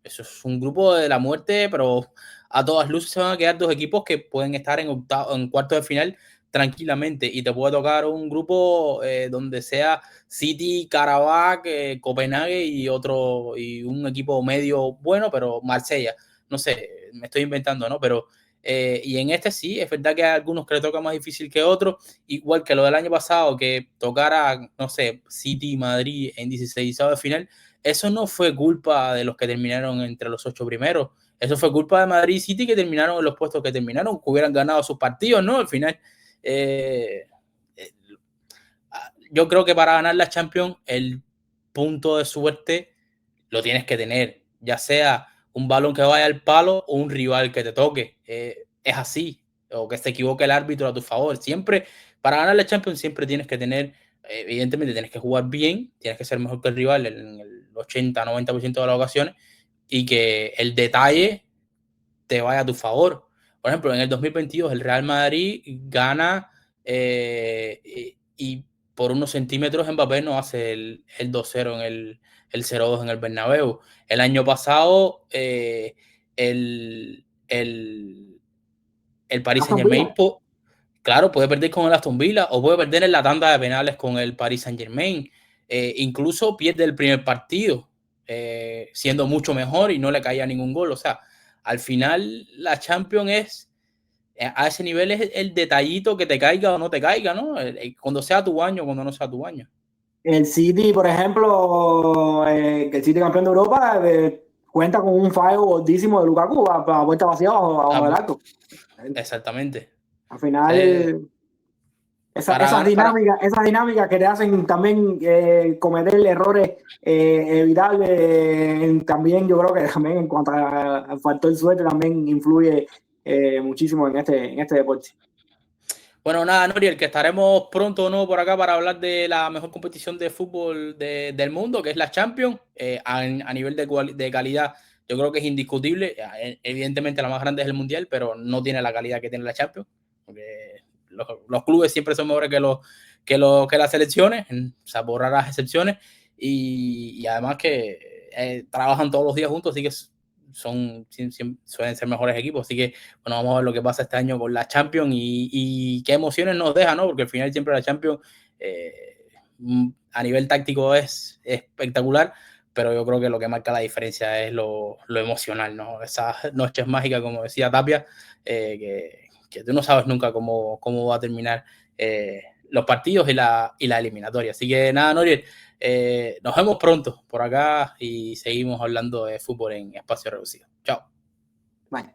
Eso es un grupo de la muerte, pero a todas luces se van a quedar dos equipos que pueden estar en cuartos de final tranquilamente. Y te puede tocar un grupo donde sea City, Karabakh, Copenhague y un equipo medio bueno, pero Marsella. No sé, me estoy inventando, ¿no? Pero y en este sí, es verdad que hay algunos que le toca más difícil que otros, igual que lo del año pasado, que tocara, no sé, City, Madrid en 16 de final. Eso no fue culpa de los que terminaron entre los 8 primeros. Eso fue culpa de Madrid City, que terminaron en los puestos que terminaron, que hubieran ganado sus partidos, ¿no? Al final, eh, eh, yo creo que para ganar la Champions, el punto de suerte lo tienes que tener, ya sea un balón que vaya al palo o un rival que te toque. Es así, o que se equivoque el árbitro a tu favor. Siempre, para ganar la Champions, siempre tienes que tener, evidentemente, tienes que jugar bien, tienes que ser mejor que el rival en el 80-90% de las ocasiones y que el detalle te vaya a tu favor. Por ejemplo, en el 2022 el Real Madrid gana y por unos centímetros Mbappé no hace el 2-0 el 0-2 en el Bernabéu. El año pasado el, el, el Paris Aston Saint-Germain, Villa. claro, puede perder con el Aston Villa o puede perder en la tanda de penales con el Paris Saint-Germain. Incluso pierde el primer partido, siendo mucho mejor y no le caía ningún gol. O sea, al final la Champions a ese nivel es el detallito que te caiga o no te caiga, ¿no? Cuando sea tu año, cuando no sea tu año. El City, por ejemplo, que el City campeón de Europa, cuenta con un fallo gordísimo de Lukaku a puerta vacía Ah, abajo del arco. exactamente. Al Eh, final, para ganar, para, esas dinámicas que te hacen también cometer errores evitables, también yo creo que también en cuanto al factor suerte también influye muchísimo en este deporte. Bueno, nada, Noriel, que estaremos pronto no por acá para hablar de la mejor competición de fútbol del mundo, que es la Champions. A nivel de calidad, yo creo que es indiscutible. Evidentemente, la más grande es el Mundial, pero no tiene la calidad que tiene la Champions. Porque los clubes siempre son mejores que las selecciones, o sea, por raras excepciones. Y además que trabajan todos los días juntos, así que suelen ser mejores equipos. Así que bueno, vamos a ver lo que pasa este año con la Champions y qué emociones nos deja, ¿no? Porque al final siempre la Champions a nivel táctico es espectacular, pero yo creo que lo que marca la diferencia es lo emocional, ¿no? Esas noches mágicas, como decía Tapia, que tú no sabes nunca cómo va a terminar los partidos y la eliminatoria. Así que nada, Noriel, nos vemos pronto por acá y seguimos hablando de fútbol en espacio reducido. Chao. Bueno.